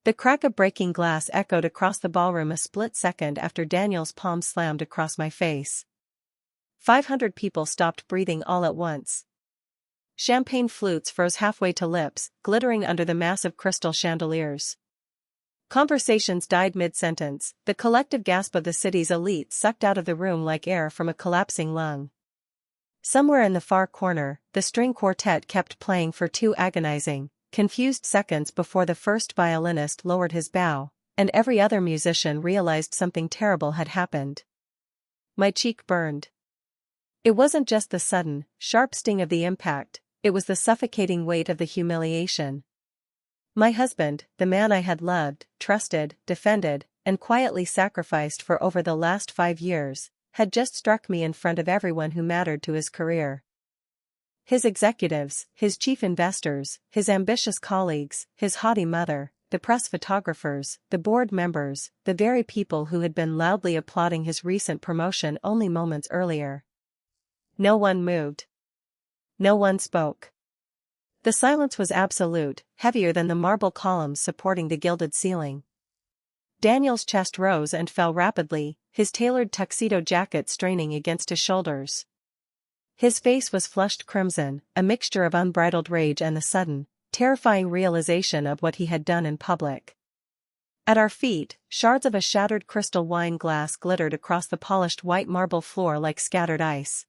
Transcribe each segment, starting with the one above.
The crack of breaking glass echoed across the ballroom a split second after Daniel's palm slammed across my face. 500 people stopped breathing all at once. Champagne flutes froze halfway to lips, glittering under the massive crystal chandeliers. Conversations died mid-sentence, the collective gasp of the city's elite sucked out of the room like air from a collapsing lung. Somewhere in the far corner, the string quartet kept playing for 2 agonizing, confused seconds before the first violinist lowered his bow, and every other musician realized something terrible had happened. My cheek burned. It wasn't just the sudden, sharp sting of the impact, it was the suffocating weight of the humiliation. My husband, the man I had loved, trusted, defended, and quietly sacrificed for over the last 5 years, had just struck me in front of everyone who mattered to his career. His executives, his chief investors, his ambitious colleagues, his haughty mother, the press photographers, the board members, the very people who had been loudly applauding his recent promotion only moments earlier. No one moved. No one spoke. The silence was absolute, heavier than the marble columns supporting the gilded ceiling. Daniel's chest rose and fell rapidly, his tailored tuxedo jacket straining against his shoulders. His face was flushed crimson, a mixture of unbridled rage and the sudden, terrifying realization of what he had done in public. At our feet, shards of a shattered crystal wine glass glittered across the polished white marble floor like scattered ice.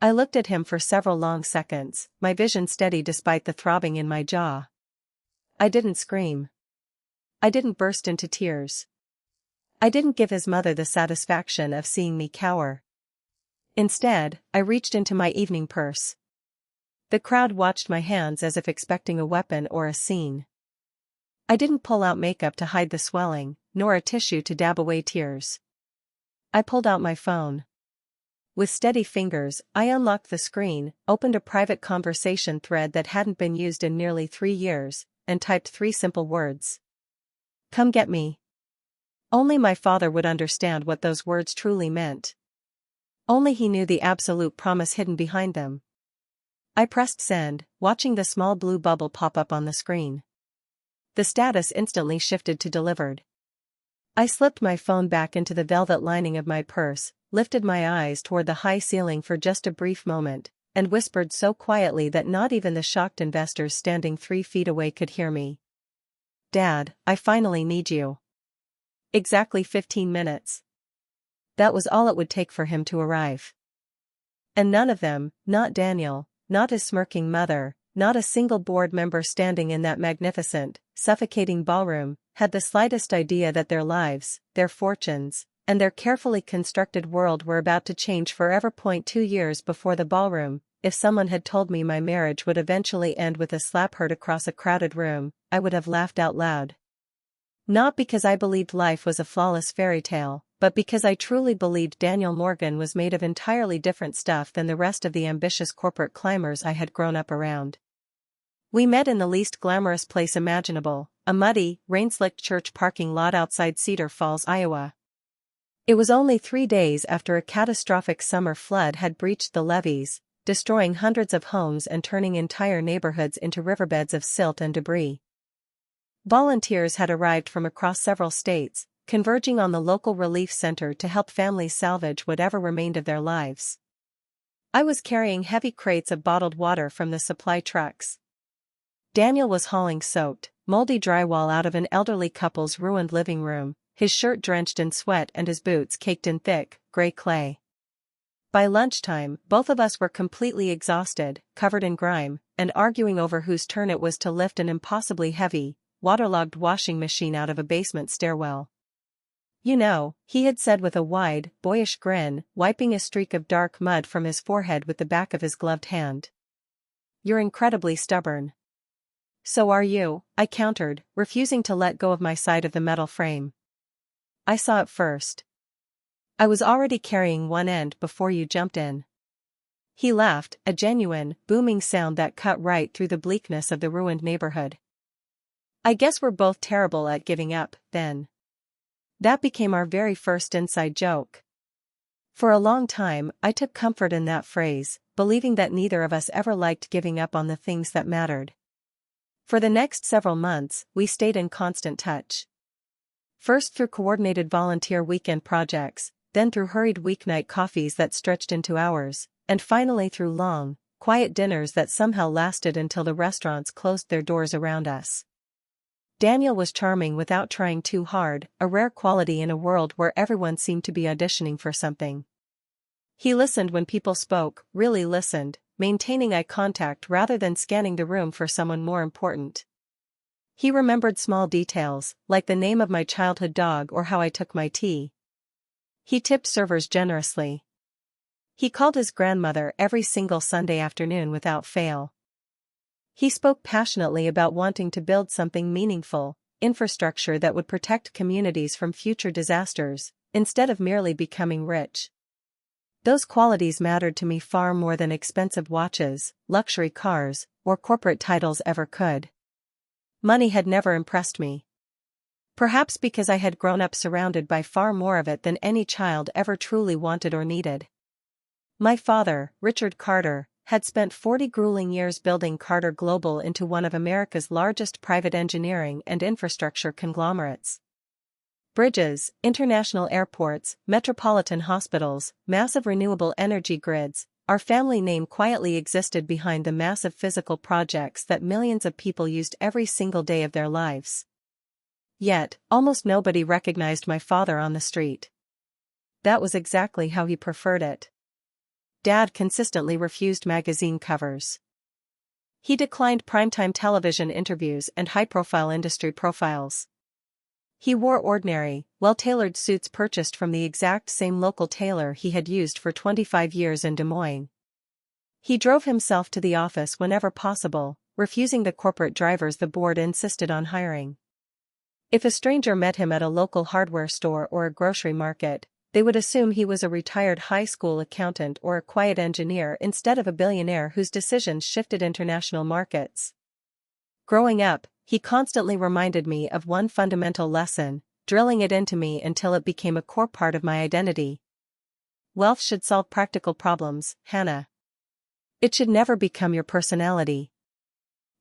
I looked at him for several long seconds, my vision steady despite the throbbing in my jaw. I didn't scream. I didn't burst into tears. I didn't give his mother the satisfaction of seeing me cower. Instead, I reached into my evening purse. The crowd watched my hands as if expecting a weapon or a scene. I didn't pull out makeup to hide the swelling, nor a tissue to dab away tears. I pulled out my phone. With steady fingers, I unlocked the screen, opened a private conversation thread that hadn't been used in nearly 3 years, and typed 3 simple words. Come get me. Only my father would understand what those words truly meant. Only he knew the absolute promise hidden behind them. I pressed send, watching the small blue bubble pop up on the screen. The status instantly shifted to delivered. I slipped my phone back into the velvet lining of my purse, lifted my eyes toward the high ceiling for just a brief moment, and whispered so quietly that not even the shocked investors standing 3 feet away could hear me. Dad, I finally need you. Exactly 15 minutes. That was all it would take for him to arrive. And none of them, not Daniel, not his smirking mother, not a single board member standing in that magnificent, suffocating ballroom, had the slightest idea that their lives, their fortunes, and their carefully constructed world were about to change forever. 2 years before the ballroom, if someone had told me my marriage would eventually end with a slap heard across a crowded room, I would have laughed out loud. Not because I believed life was a flawless fairy tale, but because I truly believed Daniel Morgan was made of entirely different stuff than the rest of the ambitious corporate climbers I had grown up around. We met in the least glamorous place imaginable, a muddy, rain-slicked church parking lot outside Cedar Falls, Iowa. It was only 3 days after a catastrophic summer flood had breached the levees, destroying hundreds of homes and turning entire neighborhoods into riverbeds of silt and debris. Volunteers had arrived from across several states, converging on the local relief center to help families salvage whatever remained of their lives. I was carrying heavy crates of bottled water from the supply trucks. Daniel was hauling soaked, moldy drywall out of an elderly couple's ruined living room, his shirt drenched in sweat and his boots caked in thick, gray clay. By lunchtime, both of us were completely exhausted, covered in grime, and arguing over whose turn it was to lift an impossibly heavy, waterlogged washing machine out of a basement stairwell. You know, he had said with a wide, boyish grin, wiping a streak of dark mud from his forehead with the back of his gloved hand. You're incredibly stubborn. So are you, I countered, refusing to let go of my side of the metal frame. I saw it first. I was already carrying one end before you jumped in. He laughed, a genuine, booming sound that cut right through the bleakness of the ruined neighborhood. I guess we're both terrible at giving up, then. That became our very first inside joke. For a long time, I took comfort in that phrase, believing that neither of us ever liked giving up on the things that mattered. For the next several months, we stayed in constant touch. First through coordinated volunteer weekend projects, then through hurried weeknight coffees that stretched into hours, and finally through long, quiet dinners that somehow lasted until the restaurants closed their doors around us. Daniel was charming without trying too hard, a rare quality in a world where everyone seemed to be auditioning for something. He listened when people spoke, really listened, maintaining eye contact rather than scanning the room for someone more important. He remembered small details, like the name of my childhood dog or how I took my tea. He tipped servers generously. He called his grandmother every single Sunday afternoon without fail. He spoke passionately about wanting to build something meaningful, infrastructure that would protect communities from future disasters, instead of merely becoming rich. Those qualities mattered to me far more than expensive watches, luxury cars, or corporate titles ever could. Money had never impressed me. Perhaps because I had grown up surrounded by far more of it than any child ever truly wanted or needed. My father, Richard Carter, had spent 40 grueling years building Carter Global into one of America's largest private engineering and infrastructure conglomerates. Bridges, international airports, metropolitan hospitals, massive renewable energy grids, our family name quietly existed behind the massive physical projects that millions of people used every single day of their lives. Yet, almost nobody recognized my father on the street. That was exactly how he preferred it. Dad consistently refused magazine covers. He declined primetime television interviews and high-profile industry profiles. He wore ordinary, well-tailored suits purchased from the exact same local tailor he had used for 25 years in Des Moines. He drove himself to the office whenever possible, refusing the corporate drivers the board insisted on hiring. If a stranger met him at a local hardware store or a grocery market, they would assume he was a retired high school accountant or a quiet engineer instead of a billionaire whose decisions shifted international markets. Growing up, he constantly reminded me of one fundamental lesson, drilling it into me until it became a core part of my identity. Wealth should solve practical problems, Hannah. It should never become your personality.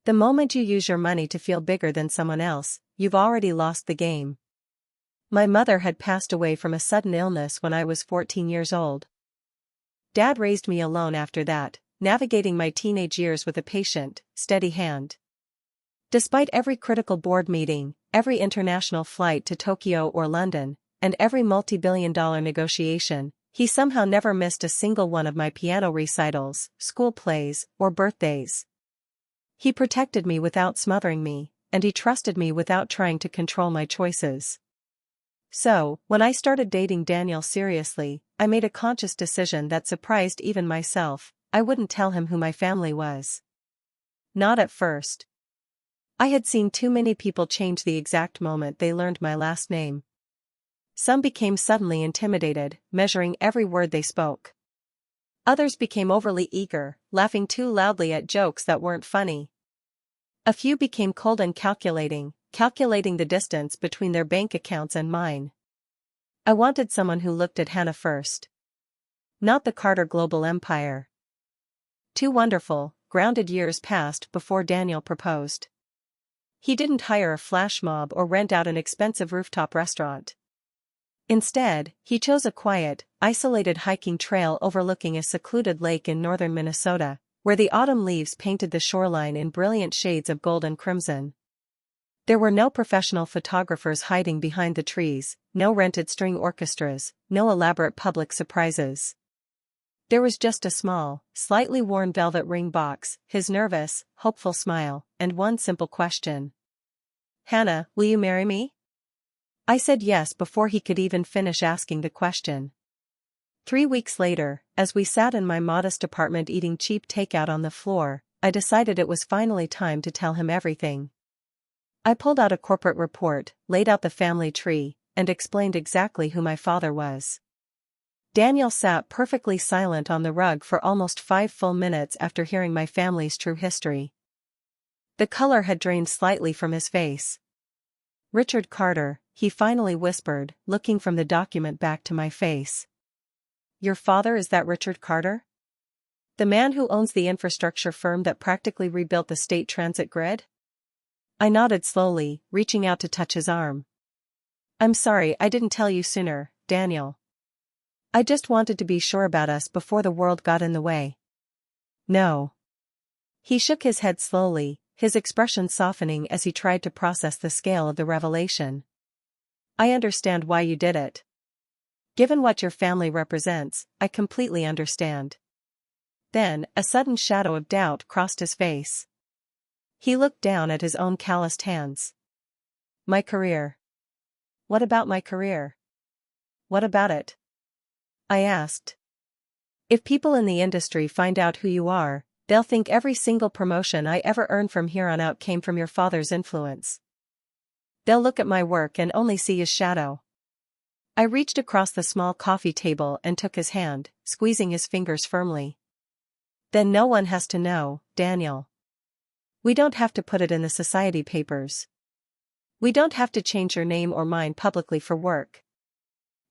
The moment you use your money to feel bigger than someone else, you've already lost the game. My mother had passed away from a sudden illness when I was 14 years old. Dad raised me alone after that, navigating my teenage years with a patient, steady hand. Despite every critical board meeting, every international flight to Tokyo or London, and every multi-billion-dollar negotiation, he somehow never missed a single one of my piano recitals, school plays, or birthdays. He protected me without smothering me, and he trusted me without trying to control my choices. So, when I started dating Daniel seriously, I made a conscious decision that surprised even myself. I wouldn't tell him who my family was. Not at first. I had seen too many people change the exact moment they learned my last name. Some became suddenly intimidated, measuring every word they spoke. Others became overly eager, laughing too loudly at jokes that weren't funny. A few became cold and calculating the distance between their bank accounts and mine. I wanted someone who looked at Hannah first. Not the Carter global empire. 2 wonderful, grounded years passed before Daniel proposed. He didn't hire a flash mob or rent out an expensive rooftop restaurant. Instead, he chose a quiet, isolated hiking trail overlooking a secluded lake in northern Minnesota, where the autumn leaves painted the shoreline in brilliant shades of gold and crimson. There were no professional photographers hiding behind the trees, no rented string orchestras, no elaborate public surprises. There was just a small, slightly worn velvet ring box, his nervous, hopeful smile, and one simple question. Hannah, will you marry me? I said yes before he could even finish asking the question. 3 weeks later, as we sat in my modest apartment eating cheap takeout on the floor, I decided it was finally time to tell him everything. I pulled out a corporate report, laid out the family tree, and explained exactly who my father was. Daniel sat perfectly silent on the rug for almost 5 full minutes after hearing my family's true history. The color had drained slightly from his face. Richard Carter, he finally whispered, looking from the document back to my face. Your father is that Richard Carter? The man who owns the infrastructure firm that practically rebuilt the state transit grid? I nodded slowly, reaching out to touch his arm. I'm sorry I didn't tell you sooner, Daniel. I just wanted to be sure about us before the world got in the way. No. He shook his head slowly, his expression softening as he tried to process the scale of the revelation. I understand why you did it. Given what your family represents, I completely understand. Then, a sudden shadow of doubt crossed his face. He looked down at his own calloused hands. My career. What about my career? What about it? I asked. If people in the industry find out who you are, they'll think every single promotion I ever earned from here on out came from your father's influence. They'll look at my work and only see his shadow. I reached across the small coffee table and took his hand, squeezing his fingers firmly. Then no one has to know, Daniel. We don't have to put it in the society papers. We don't have to change your name or mine publicly for work.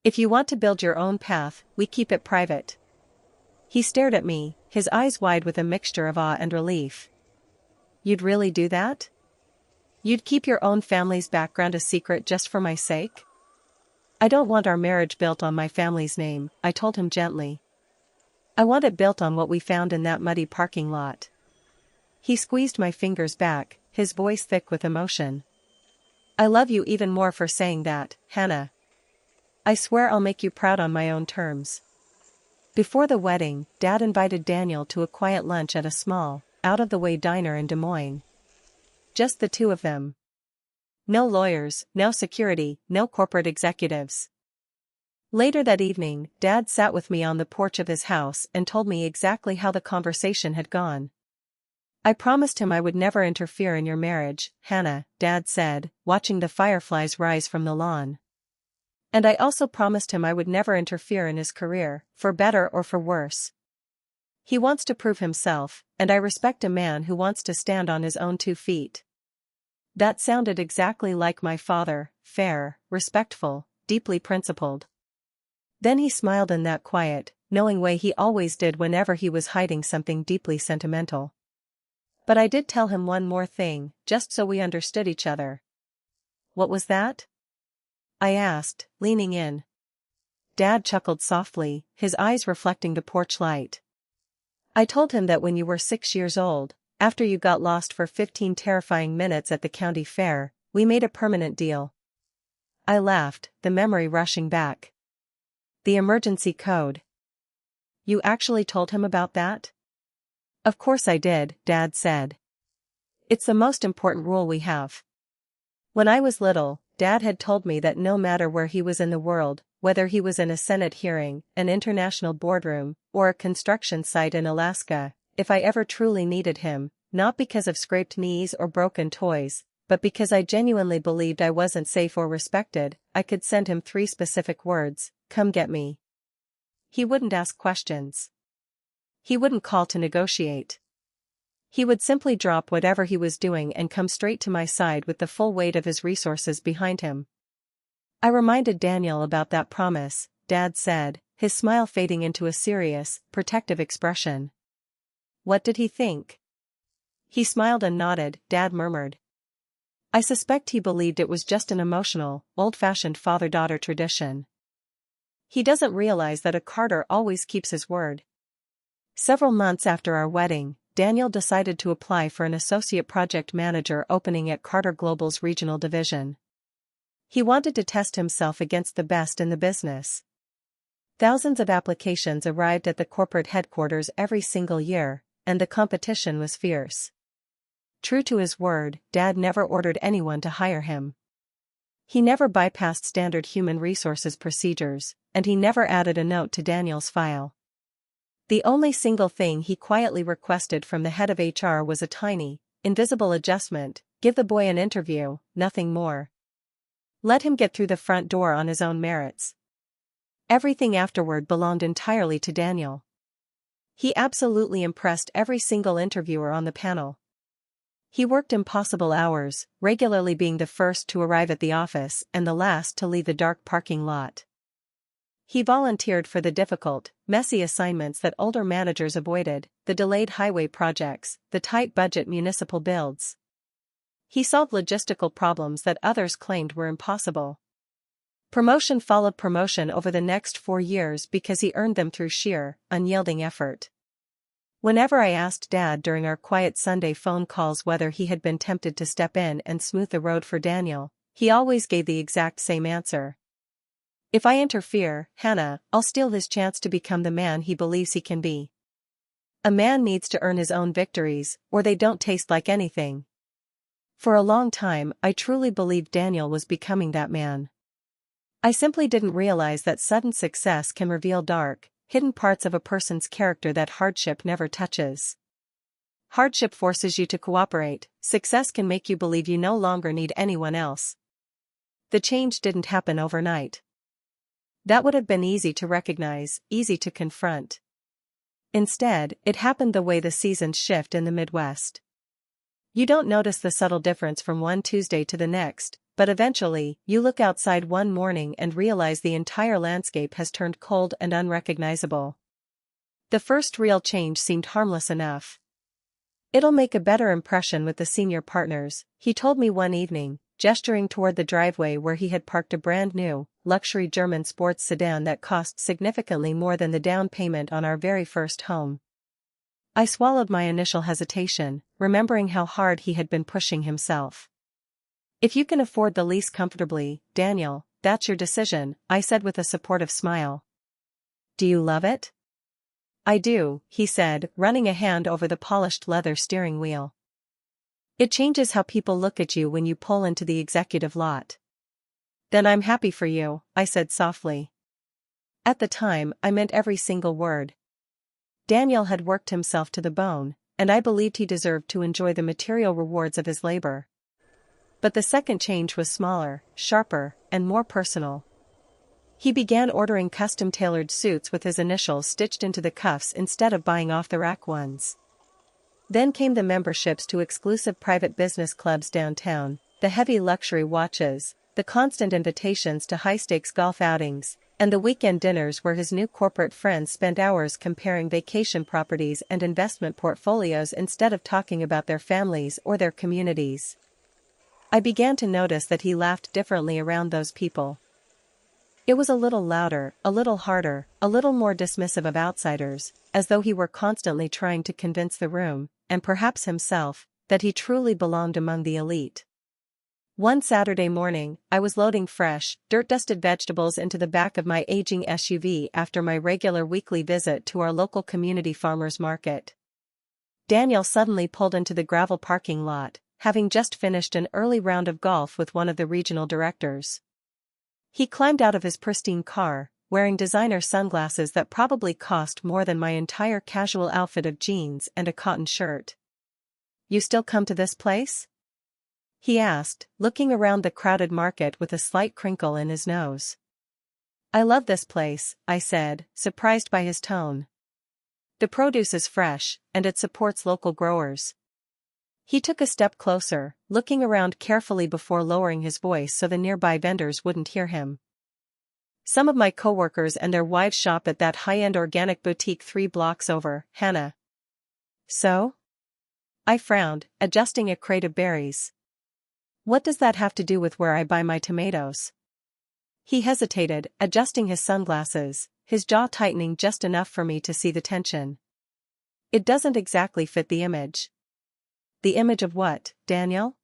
If you want to build your own path, we keep it private. He stared at me, his eyes wide with a mixture of awe and relief. You'd really do that? You'd keep your own family's background a secret just for my sake? I don't want our marriage built on my family's name, I told him gently. I want it built on what we found in that muddy parking lot. He squeezed my fingers back, his voice thick with emotion. I love you even more for saying that, Hannah. I swear I'll make you proud on my own terms. Before the wedding, Dad invited Daniel to a quiet lunch at a small, out-of-the-way diner in Des Moines. Just the two of them. No lawyers, no security, no corporate executives. Later that evening, Dad sat with me on the porch of his house and told me exactly how the conversation had gone. I promised him I would never interfere in your marriage, Hannah, Dad said, watching the fireflies rise from the lawn. And I also promised him I would never interfere in his career, for better or for worse. He wants to prove himself, and I respect a man who wants to stand on his own 2 feet. That sounded exactly like my father, fair, respectful, deeply principled. Then he smiled in that quiet, knowing way he always did whenever he was hiding something deeply sentimental. But I did tell him one more thing, just so we understood each other. What was that? I asked, leaning in. Dad chuckled softly, his eyes reflecting the porch light. I told him that when you were 6 years old, after you got lost for 15 terrifying minutes at the county fair, we made a permanent deal. I laughed, the memory rushing back. The emergency code. You actually told him about that? Of course I did, Dad said. It's the most important rule we have. When I was little, Dad had told me that no matter where he was in the world, whether he was in a Senate hearing, an international boardroom, or a construction site in Alaska, if I ever truly needed him, not because of scraped knees or broken toys, but because I genuinely believed I wasn't safe or respected, I could send him 3 specific words, come get me. He wouldn't ask questions. He wouldn't call to negotiate. He would simply drop whatever he was doing and come straight to my side with the full weight of his resources behind him. I reminded Daniel about that promise, Dad said, his smile fading into a serious, protective expression. What did he think? He smiled and nodded, Dad murmured. I suspect he believed it was just an emotional, old-fashioned father-daughter tradition. He doesn't realize that a Carter always keeps his word. Several months after our wedding, Daniel decided to apply for an associate project manager opening at Carter Global's regional division. He wanted to test himself against the best in the business. Thousands of applications arrived at the corporate headquarters every single year, and the competition was fierce. True to his word, Dad never ordered anyone to hire him. He never bypassed standard human resources procedures, and he never added a note to Daniel's file. The only single thing he quietly requested from the head of HR was a tiny, invisible adjustment: give the boy an interview, nothing more. Let him get through the front door on his own merits. Everything afterward belonged entirely to Daniel. He absolutely impressed every single interviewer on the panel. He worked impossible hours, regularly being the first to arrive at the office and the last to leave the dark parking lot. He volunteered for the difficult, messy assignments that older managers avoided, the delayed highway projects, the tight-budget municipal builds. he solved logistical problems that others claimed were impossible. Promotion followed promotion over the next 4 years because he earned them through sheer, unyielding effort. Whenever I asked Dad during our quiet Sunday phone calls whether he had been tempted to step in and smooth the road for Daniel, he always gave the exact same answer. If I interfere, Hannah, I'll steal his chance to become the man he believes he can be. A man needs to earn his own victories, or they don't taste like anything. For a long time, I truly believed Daniel was becoming that man. I simply didn't realize that sudden success can reveal dark, hidden parts of a person's character that hardship never touches. Hardship forces you to cooperate, success can make you believe you no longer need anyone else. The change didn't happen overnight. That would have been easy to recognize, easy to confront. Instead, it happened the way the seasons shift in the Midwest. You don't notice the subtle difference from one Tuesday to the next, but eventually, you look outside one morning and realize the entire landscape has turned cold and unrecognizable. The first real change seemed harmless enough. "It'll make a better impression with the senior partners," he told me one evening, gesturing toward the driveway where he had parked a brand-new, luxury German sports sedan that cost significantly more than the down payment on our very first home. I swallowed my initial hesitation, remembering how hard he had been pushing himself. "If you can afford the lease comfortably, Daniel, that's your decision," I said with a supportive smile. "Do you love it?" "I do," he said, running a hand over the polished leather steering wheel. "It changes how people look at you when you pull into the executive lot." "Then I'm happy for you," I said softly. At the time, I meant every single word. Daniel had worked himself to the bone, and I believed he deserved to enjoy the material rewards of his labor. But the second change was smaller, sharper, and more personal. He began ordering custom-tailored suits with his initials stitched into the cuffs instead of buying off-the-rack ones. Then came the memberships to exclusive private business clubs downtown, the heavy luxury watches, the constant invitations to high-stakes golf outings, and the weekend dinners where his new corporate friends spent hours comparing vacation properties and investment portfolios instead of talking about their families or their communities. I began to notice that he laughed differently around those people. It was a little louder, a little harder, a little more dismissive of outsiders, as though he were constantly trying to convince the room, and perhaps himself, that he truly belonged among the elite. One Saturday morning, I was loading fresh, dirt-dusted vegetables into the back of my aging SUV after my regular weekly visit to our local community farmers market. Daniel suddenly pulled into the gravel parking lot, having just finished an early round of golf with one of the regional directors. He climbed out of his pristine car, wearing designer sunglasses that probably cost more than my entire casual outfit of jeans and a cotton shirt. "You still come to this place?" he asked, looking around the crowded market with a slight crinkle in his nose. "I love this place," I said, surprised by his tone. "The produce is fresh, and it supports local growers." He took a step closer, looking around carefully before lowering his voice so the nearby vendors wouldn't hear him. "Some of my coworkers and their wives shop at that high-end organic boutique 3 blocks over, Hannah." "So?" I frowned, adjusting a crate of berries. "What does that have to do with where I buy my tomatoes?" He hesitated, adjusting his sunglasses, his jaw tightening just enough for me to see the tension. "It doesn't exactly fit the image." "The image of what, Daniel?"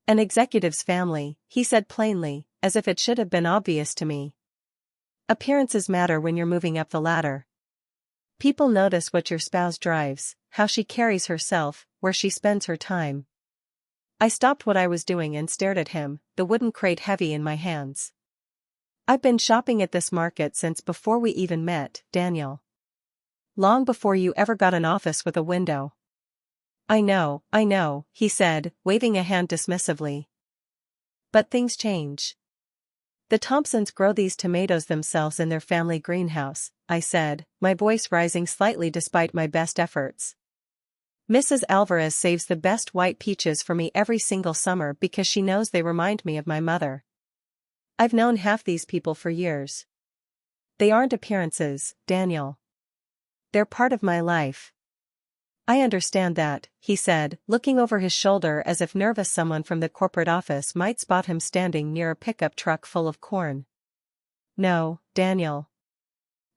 "An executive's family," he said plainly, as if it should have been obvious to me. "Appearances matter when you're moving up the ladder. People notice what your spouse drives, how she carries herself, where she spends her time." I stopped what I was doing and stared at him, the wooden crate heavy in my hands. "I've been shopping at this market since before we even met, Daniel. Long before you ever got an office with a window." I know," he said, waving a hand dismissively. "But things change. The Thompsons grow these tomatoes themselves in their family greenhouse," I said, my voice rising slightly despite my best efforts. "Mrs. Alvarez saves the best white peaches for me every single summer because she knows they remind me of my mother. I've known half these people for years. They aren't appearances, Daniel. They're part of my life." I understand that, he said, looking over his shoulder as if nervous someone from the corporate office might spot him standing near a pickup truck full of corn. No, Daniel.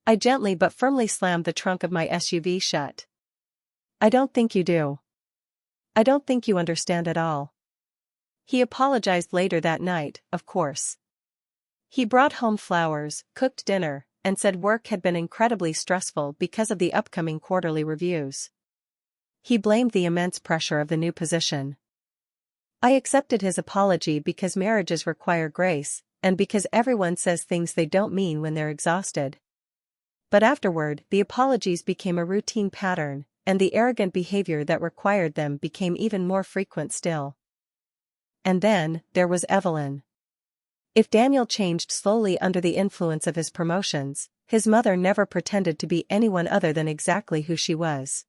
I gently but firmly slammed the trunk of my SUV shut. I don't think you do. I don't think you understand at all. He apologized later that night, of course. He brought home flowers, cooked dinner, and said work had been incredibly stressful because of the upcoming quarterly reviews. He blamed the immense pressure of the new position. I accepted his apology because marriages require grace, and because everyone says things they don't mean when they're exhausted. But afterward, the apologies became a routine pattern, and the arrogant behavior that required them became even more frequent still. And then, there was Evelyn. If Daniel changed slowly under the influence of his promotions, his mother never pretended to be anyone other than exactly who she was.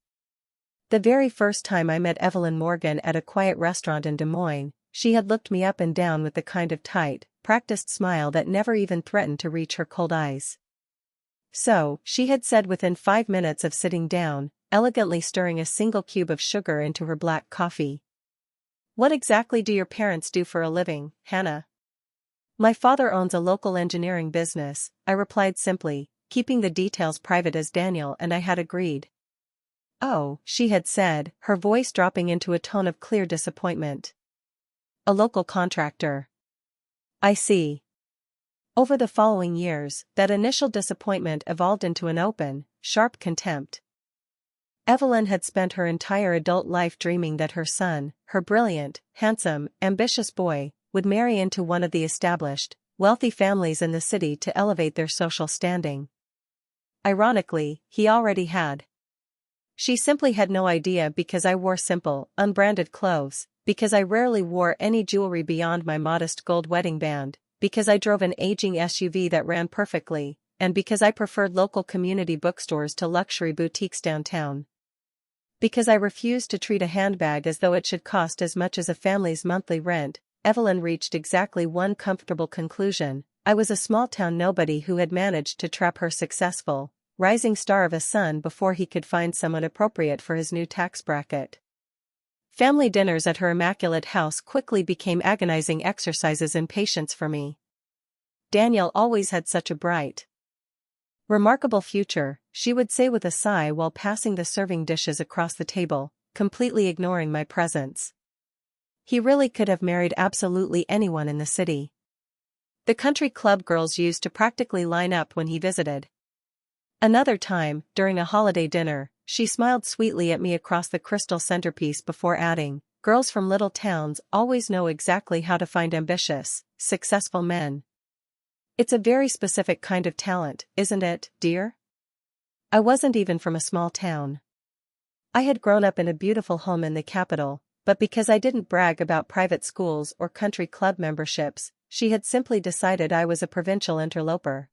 The very first time I met Evelyn Morgan at a quiet restaurant in Des Moines, she had looked me up and down with the kind of tight, practiced smile that never even threatened to reach her cold eyes. So, she had said within 5 minutes of sitting down, elegantly stirring a single cube of sugar into her black coffee. What exactly do your parents do for a living, Hannah? My father owns a local engineering business, I replied simply, keeping the details private as Daniel and I had agreed. Oh, she had said, her voice dropping into a tone of clear disappointment. A local contractor. I see. Over the following years, that initial disappointment evolved into an open, sharp contempt. Evelyn had spent her entire adult life dreaming that her son, her brilliant, handsome, ambitious boy, would marry into one of the established, wealthy families in the city to elevate their social standing. Ironically, he already had. She simply had no idea because I wore simple, unbranded clothes, because I rarely wore any jewelry beyond my modest gold wedding band, because I drove an aging SUV that ran perfectly, and because I preferred local community bookstores to luxury boutiques downtown. Because I refused to treat a handbag as though it should cost as much as a family's monthly rent, Evelyn reached exactly one comfortable conclusion: I was a small-town nobody who had managed to trap her successful, rising star of a son before he could find someone appropriate for his new tax bracket. Family dinners at her immaculate house quickly became agonizing exercises in patience for me. Daniel always had such a bright, remarkable future, she would say with a sigh while passing the serving dishes across the table, completely ignoring my presence. He really could have married absolutely anyone in the city. The country club girls used to practically line up when he visited. Another time, during a holiday dinner, she smiled sweetly at me across the crystal centerpiece before adding, "Girls from little towns always know exactly how to find ambitious, successful men. It's a very specific kind of talent, isn't it, dear?" I wasn't even from a small town. I had grown up in a beautiful home in the capital, but because I didn't brag about private schools or country club memberships, she had simply decided I was a provincial interloper.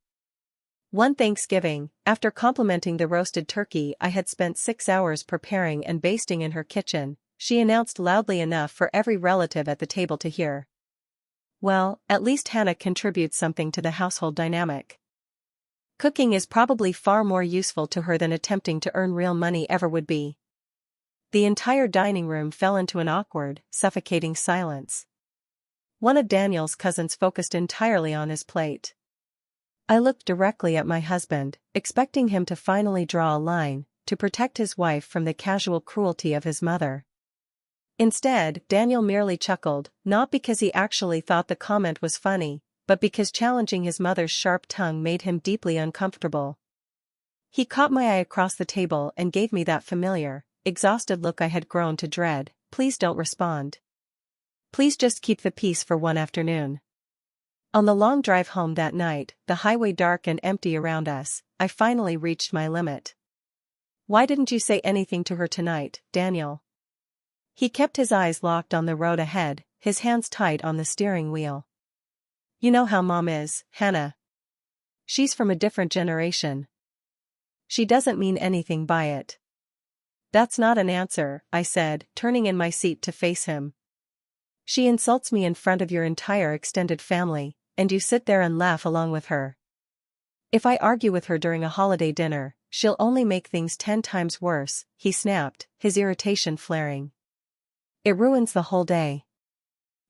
One Thanksgiving, after complimenting the roasted turkey I had spent 6 hours preparing and basting in her kitchen, she announced loudly enough for every relative at the table to hear. Well, at least Hannah contributes something to the household dynamic. Cooking is probably far more useful to her than attempting to earn real money ever would be. The entire dining room fell into an awkward, suffocating silence. One of Daniel's cousins focused entirely on his plate. I looked directly at my husband, expecting him to finally draw a line, to protect his wife from the casual cruelty of his mother. Instead, Daniel merely chuckled, not because he actually thought the comment was funny, but because challenging his mother's sharp tongue made him deeply uncomfortable. He caught my eye across the table and gave me that familiar, exhausted look I had grown to dread. Please don't respond. Please just keep the peace for one afternoon. On the long drive home that night, the highway dark and empty around us, I finally reached my limit. Why didn't you say anything to her tonight, Daniel? He kept his eyes locked on the road ahead, his hands tight on the steering wheel. You know how Mom is, Hannah. She's from a different generation. She doesn't mean anything by it. That's not an answer, I said, turning in my seat to face him. She insults me in front of your entire extended family, and you sit there and laugh along with her. If I argue with her during a holiday dinner, she'll only make things 10 times worse, he snapped, his irritation flaring. It ruins the whole day.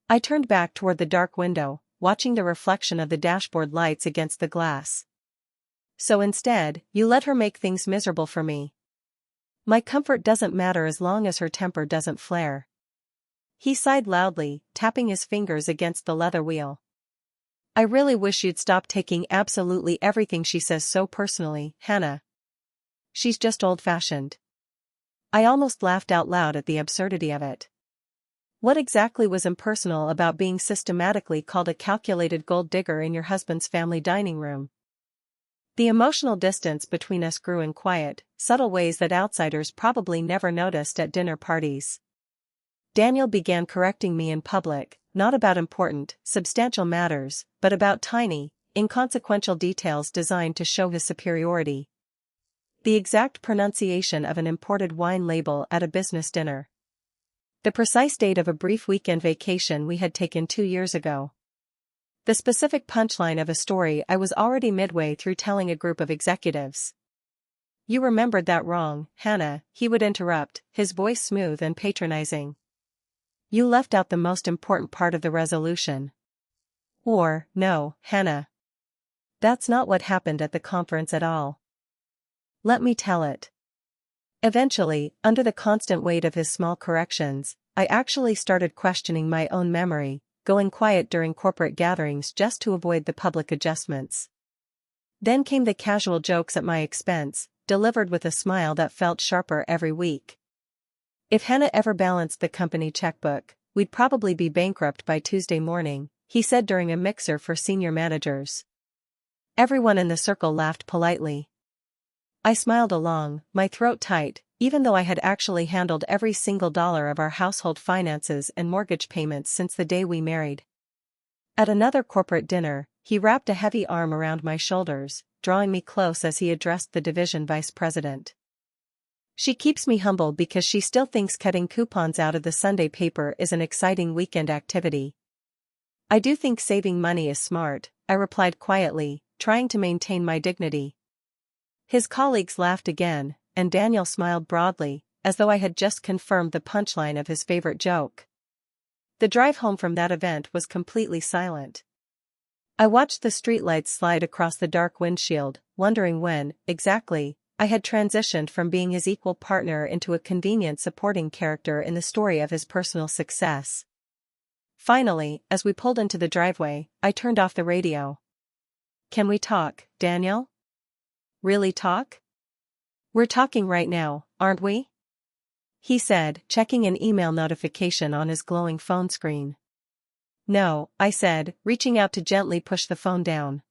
I turned back toward the dark window, watching the reflection of the dashboard lights against the glass. So instead, you let her make things miserable for me. My comfort doesn't matter as long as her temper doesn't flare. He sighed loudly, tapping his fingers against the leather wheel. I really wish you'd stop taking absolutely everything she says so personally, Hannah. She's just old-fashioned. I almost laughed out loud at the absurdity of it. What exactly was impersonal about being systematically called a calculated gold digger in your husband's family dining room? The emotional distance between us grew in quiet, subtle ways that outsiders probably never noticed at dinner parties. Daniel began correcting me in public, not about important, substantial matters, but about tiny, inconsequential details designed to show his superiority. The exact pronunciation of an imported wine label at a business dinner. The precise date of a brief weekend vacation we had taken 2 years ago. The specific punchline of a story I was already midway through telling a group of executives. You remembered that wrong, Hannah, he would interrupt, his voice smooth and patronizing. You left out the most important part of the resolution. Or, no, Hannah. That's not what happened at the conference at all. Let me tell it. Eventually, under the constant weight of his small corrections, I actually started questioning my own memory, going quiet during corporate gatherings just to avoid the public adjustments. Then came the casual jokes at my expense, delivered with a smile that felt sharper every week. If Hannah ever balanced the company checkbook, we'd probably be bankrupt by Tuesday morning, he said during a mixer for senior managers. Everyone in the circle laughed politely. I smiled along, my throat tight, even though I had actually handled every single dollar of our household finances and mortgage payments since the day we married. At another corporate dinner, he wrapped a heavy arm around my shoulders, drawing me close as he addressed the division vice president. She keeps me humble because she still thinks cutting coupons out of the Sunday paper is an exciting weekend activity. I do think saving money is smart, I replied quietly, trying to maintain my dignity. His colleagues laughed again, and Daniel smiled broadly, as though I had just confirmed the punchline of his favorite joke. The drive home from that event was completely silent. I watched the streetlights slide across the dark windshield, wondering when, exactly, I had transitioned from being his equal partner into a convenient supporting character in the story of his personal success. Finally, as we pulled into the driveway, I turned off the radio. Can we talk, Daniel? Really talk? We're talking right now, aren't we? He said, checking an email notification on his glowing phone screen. No, I said, reaching out to gently push the phone down.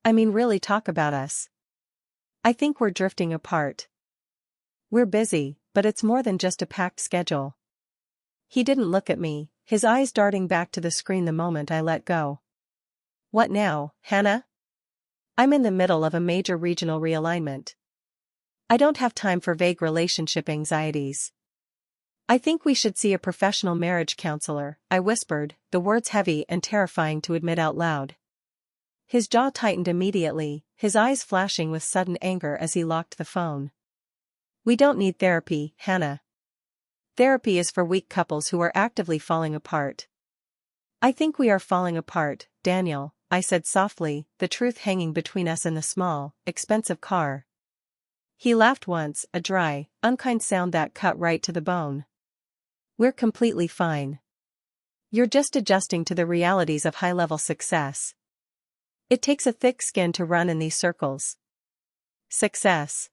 I mean really talk about us. I think we're drifting apart. We're busy, but it's more than just a packed schedule. He didn't look at me, his eyes darting back to the screen the moment I let go. What now, Hannah? I'm in the middle of a major regional realignment. I don't have time for vague relationship anxieties. I think we should see a professional marriage counselor, I whispered, the words heavy and terrifying to admit out loud. His jaw tightened immediately, his eyes flashing with sudden anger as he locked the phone. We don't need therapy, Hannah. Therapy is for weak couples who are actively falling apart. I think we are falling apart, Daniel, I said softly, the truth hanging between us in the small, expensive car. He laughed once, a dry, unkind sound that cut right to the bone. We're completely fine. You're just adjusting to the realities of high-level success. It takes a thick skin to run in these circles. Success.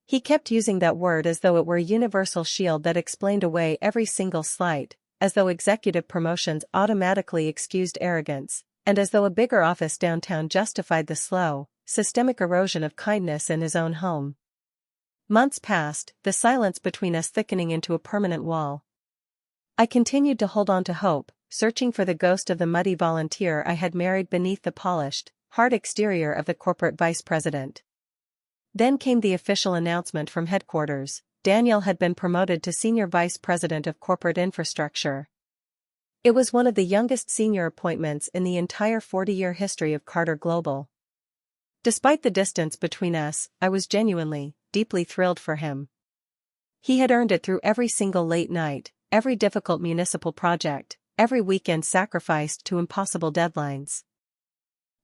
He kept using that word as though it were a universal shield that explained away every single slight, as though executive promotions automatically excused arrogance, and as though a bigger office downtown justified the slow, systemic erosion of kindness in his own home. Months passed, the silence between us thickening into a permanent wall. I continued to hold on to hope, searching for the ghost of the muddy volunteer I had married beneath the polished, hard exterior of the corporate vice president. Then came the official announcement from headquarters. Daniel had been promoted to Senior Vice President of Corporate Infrastructure. It was one of the youngest senior appointments in the entire 40-year history of Carter Global. Despite the distance between us, I was genuinely, deeply thrilled for him. He had earned it through every single late night, every difficult municipal project, every weekend sacrificed to impossible deadlines.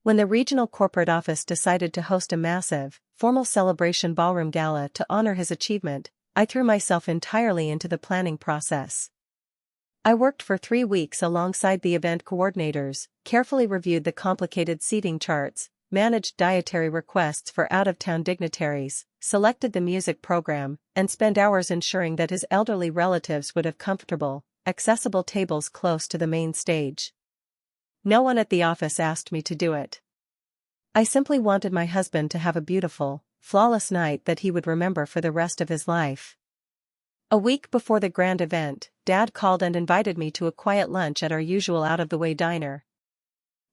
When the regional corporate office decided to host a massive, formal celebration ballroom gala to honor his achievement, I threw myself entirely into the planning process. I worked for 3 weeks alongside the event coordinators, carefully reviewed the complicated seating charts, managed dietary requests for out-of-town dignitaries, selected the music program, and spent hours ensuring that his elderly relatives would have comfortable, accessible tables close to the main stage. No one at the office asked me to do it. I simply wanted my husband to have a beautiful, flawless night that he would remember for the rest of his life. A week before the grand event, Dad called and invited me to a quiet lunch at our usual out-of-the-way diner.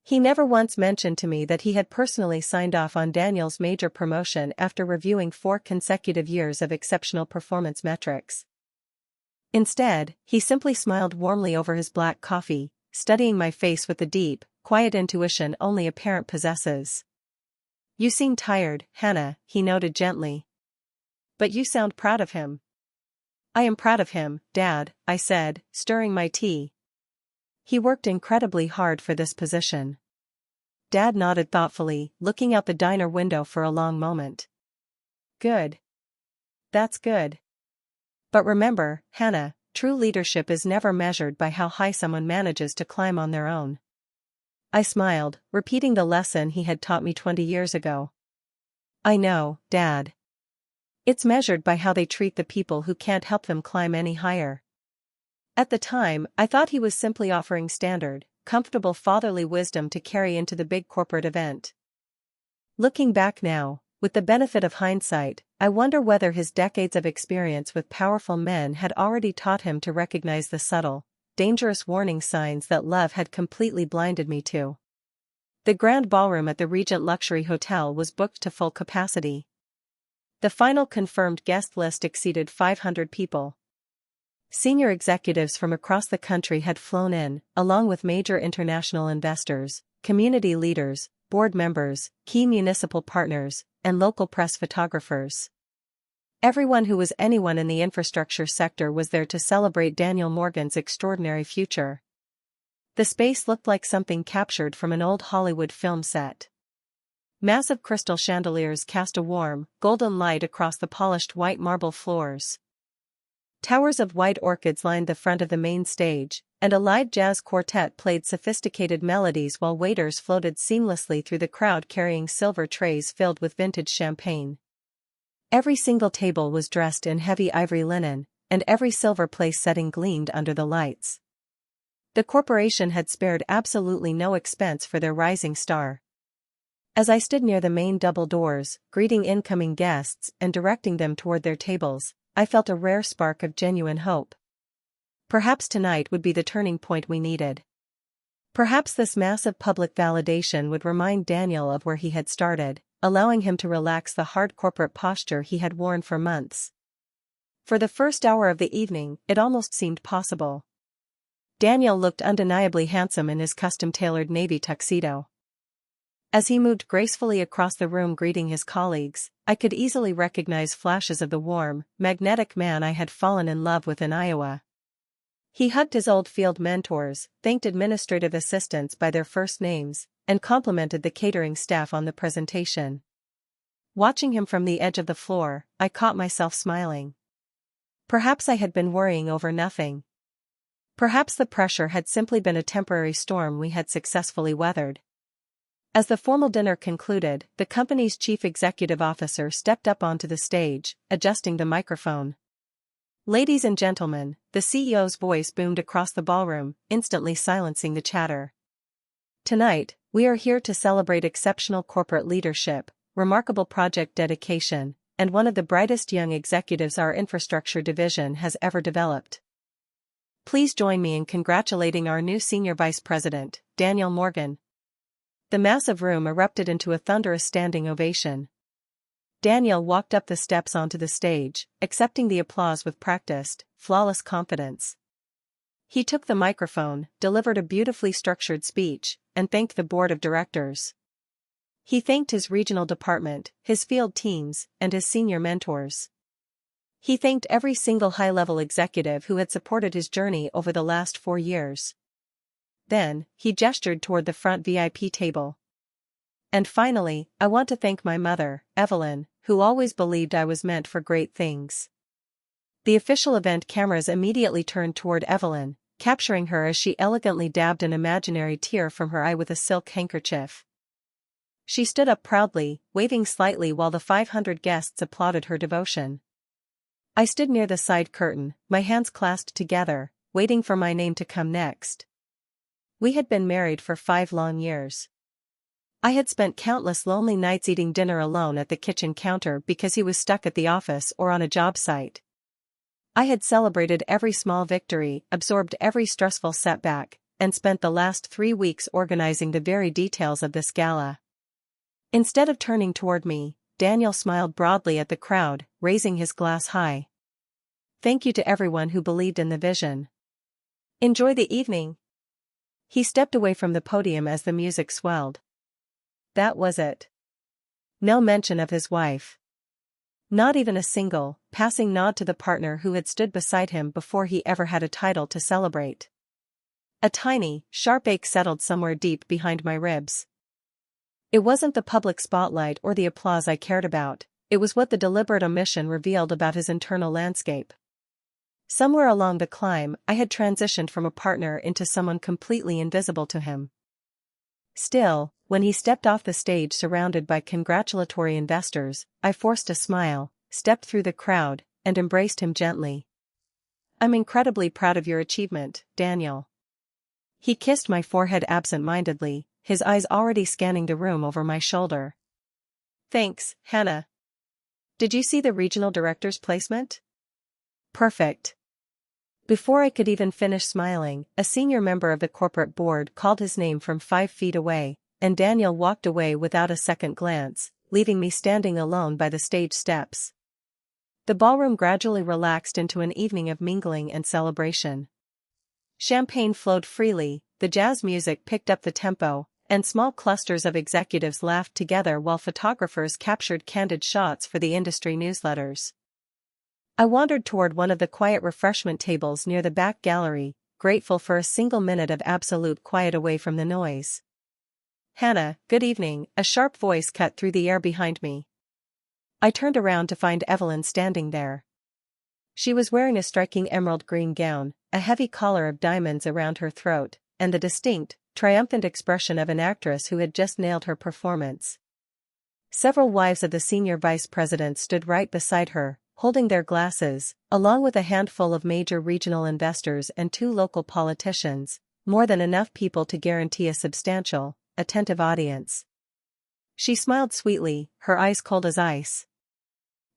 He never once mentioned to me that he had personally signed off on Daniel's major promotion after reviewing 4 consecutive years of exceptional performance metrics. Instead, he simply smiled warmly over his black coffee, studying my face with the deep, quiet intuition only a parent possesses. "You seem tired, Hannah," he noted gently. "But you sound proud of him." "I am proud of him, Dad," I said, stirring my tea. "He worked incredibly hard for this position." Dad nodded thoughtfully, looking out the diner window for a long moment. "Good. That's good. But remember, Hannah, true leadership is never measured by how high someone manages to climb on their own." I smiled, repeating the lesson he had taught me 20 years ago. "I know, Dad. It's measured by how they treat the people who can't help them climb any higher." At the time, I thought he was simply offering standard, comfortable fatherly wisdom to carry into the big corporate event. Looking back now, with the benefit of hindsight, I wonder whether his decades of experience with powerful men had already taught him to recognize the subtle, dangerous warning signs that love had completely blinded me to. The grand ballroom at the Regent Luxury Hotel was booked to full capacity. The final confirmed guest list exceeded 500 people. Senior executives from across the country had flown in, along with major international investors, community leaders, board members, key municipal partners, and local press photographers. Everyone who was anyone in the infrastructure sector was there to celebrate Daniel Morgan's extraordinary future. The space looked like something captured from an old Hollywood film set. Massive crystal chandeliers cast a warm, golden light across the polished white marble floors. Towers of white orchids lined the front of the main stage, and a live jazz quartet played sophisticated melodies while waiters floated seamlessly through the crowd carrying silver trays filled with vintage champagne. Every single table was dressed in heavy ivory linen, and every silver place setting gleamed under the lights. The corporation had spared absolutely no expense for their rising star. As I stood near the main double doors, greeting incoming guests and directing them toward their tables, I felt a rare spark of genuine hope. Perhaps tonight would be the turning point we needed. Perhaps this massive public validation would remind Daniel of where he had started, allowing him to relax the hard corporate posture he had worn for months. For the first hour of the evening, it almost seemed possible. Daniel looked undeniably handsome in his custom-tailored navy tuxedo. As he moved gracefully across the room greeting his colleagues, I could easily recognize flashes of the warm, magnetic man I had fallen in love with in Iowa. He hugged his old field mentors, thanked administrative assistants by their first names, and complimented the catering staff on the presentation. Watching him from the edge of the floor, I caught myself smiling. Perhaps I had been worrying over nothing. Perhaps the pressure had simply been a temporary storm we had successfully weathered. As the formal dinner concluded, the company's chief executive officer stepped up onto the stage, adjusting the microphone. "Ladies and gentlemen," the CEO's voice boomed across the ballroom, instantly silencing the chatter. "Tonight, we are here to celebrate exceptional corporate leadership, remarkable project dedication, and one of the brightest young executives our infrastructure division has ever developed. Please join me in congratulating our new Senior Vice President, Daniel Morgan." The massive room erupted into a thunderous standing ovation. Daniel walked up the steps onto the stage, accepting the applause with practiced, flawless confidence. He took the microphone, delivered a beautifully structured speech, and thanked the board of directors. He thanked his regional department, his field teams, and his senior mentors. He thanked every single high-level executive who had supported his journey over the last 4 years. Then, he gestured toward the front VIP table. And finally, I want to thank my mother, Evelyn, who always believed I was meant for great things. The official event cameras immediately turned toward Evelyn, capturing her as she elegantly dabbed an imaginary tear from her eye with a silk handkerchief. She stood up proudly, waving slightly while the 500 guests applauded her devotion. I stood near the side curtain, my hands clasped together, waiting for my name to come next. We had been married for 5 long years. I had spent countless lonely nights eating dinner alone at the kitchen counter because he was stuck at the office or on a job site. I had celebrated every small victory, absorbed every stressful setback, and spent the last 3 weeks organizing the very details of this gala. Instead of turning toward me, Daniel smiled broadly at the crowd, raising his glass high. Thank you to everyone who believed in the vision. Enjoy the evening. He stepped away from the podium as the music swelled. That was it. No mention of his wife. Not even a single, passing nod to the partner who had stood beside him before he ever had a title to celebrate. A tiny, sharp ache settled somewhere deep behind my ribs. It wasn't the public spotlight or the applause I cared about, it was what the deliberate omission revealed about his internal landscape. Somewhere along the climb, I had transitioned from a partner into someone completely invisible to him. Still, when he stepped off the stage surrounded by congratulatory investors, I forced a smile, stepped through the crowd, and embraced him gently. I'm incredibly proud of your achievement, Daniel. He kissed my forehead absent-mindedly, his eyes already scanning the room over my shoulder. Thanks, Hannah. Did you see the regional director's placement? Perfect. Before I could even finish smiling, a senior member of the corporate board called his name from 5 feet away, and Daniel walked away without a second glance, leaving me standing alone by the stage steps. The ballroom gradually relaxed into an evening of mingling and celebration. Champagne flowed freely, the jazz music picked up the tempo, and small clusters of executives laughed together while photographers captured candid shots for the industry newsletters. I wandered toward one of the quiet refreshment tables near the back gallery, grateful for a single minute of absolute quiet away from the noise. Hannah, good evening, a sharp voice cut through the air behind me. I turned around to find Evelyn standing there. She was wearing a striking emerald green gown, a heavy collar of diamonds around her throat, and the distinct, triumphant expression of an actress who had just nailed her performance. Several wives of the senior vice president stood right beside her, holding their glasses, along with a handful of major regional investors and 2 local politicians, more than enough people to guarantee a substantial, attentive audience. She smiled sweetly, her eyes cold as ice.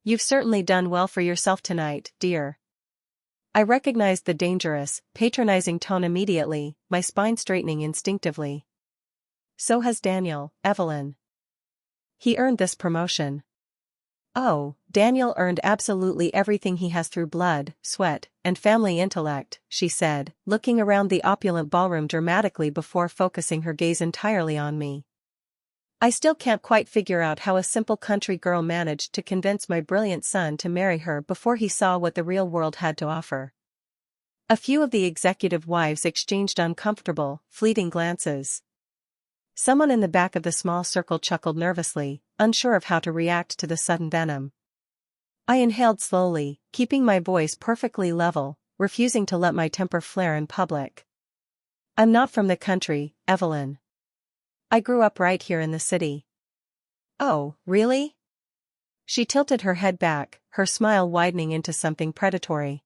You've certainly done well for yourself tonight, dear. I recognized the dangerous, patronizing tone immediately, my spine straightening instinctively. So has Daniel, Evelyn. He earned this promotion. Oh, Daniel earned absolutely everything he has through blood, sweat, and family intellect, she said, looking around the opulent ballroom dramatically before focusing her gaze entirely on me. I still can't quite figure out how a simple country girl managed to convince my brilliant son to marry her before he saw what the real world had to offer. A few of the executive wives exchanged uncomfortable, fleeting glances. Someone in the back of the small circle chuckled nervously, unsure of how to react to the sudden venom. I inhaled slowly, keeping my voice perfectly level, refusing to let my temper flare in public. I'm not from the country, Evelyn. I grew up right here in the city. Oh, really? She tilted her head back, her smile widening into something predatory.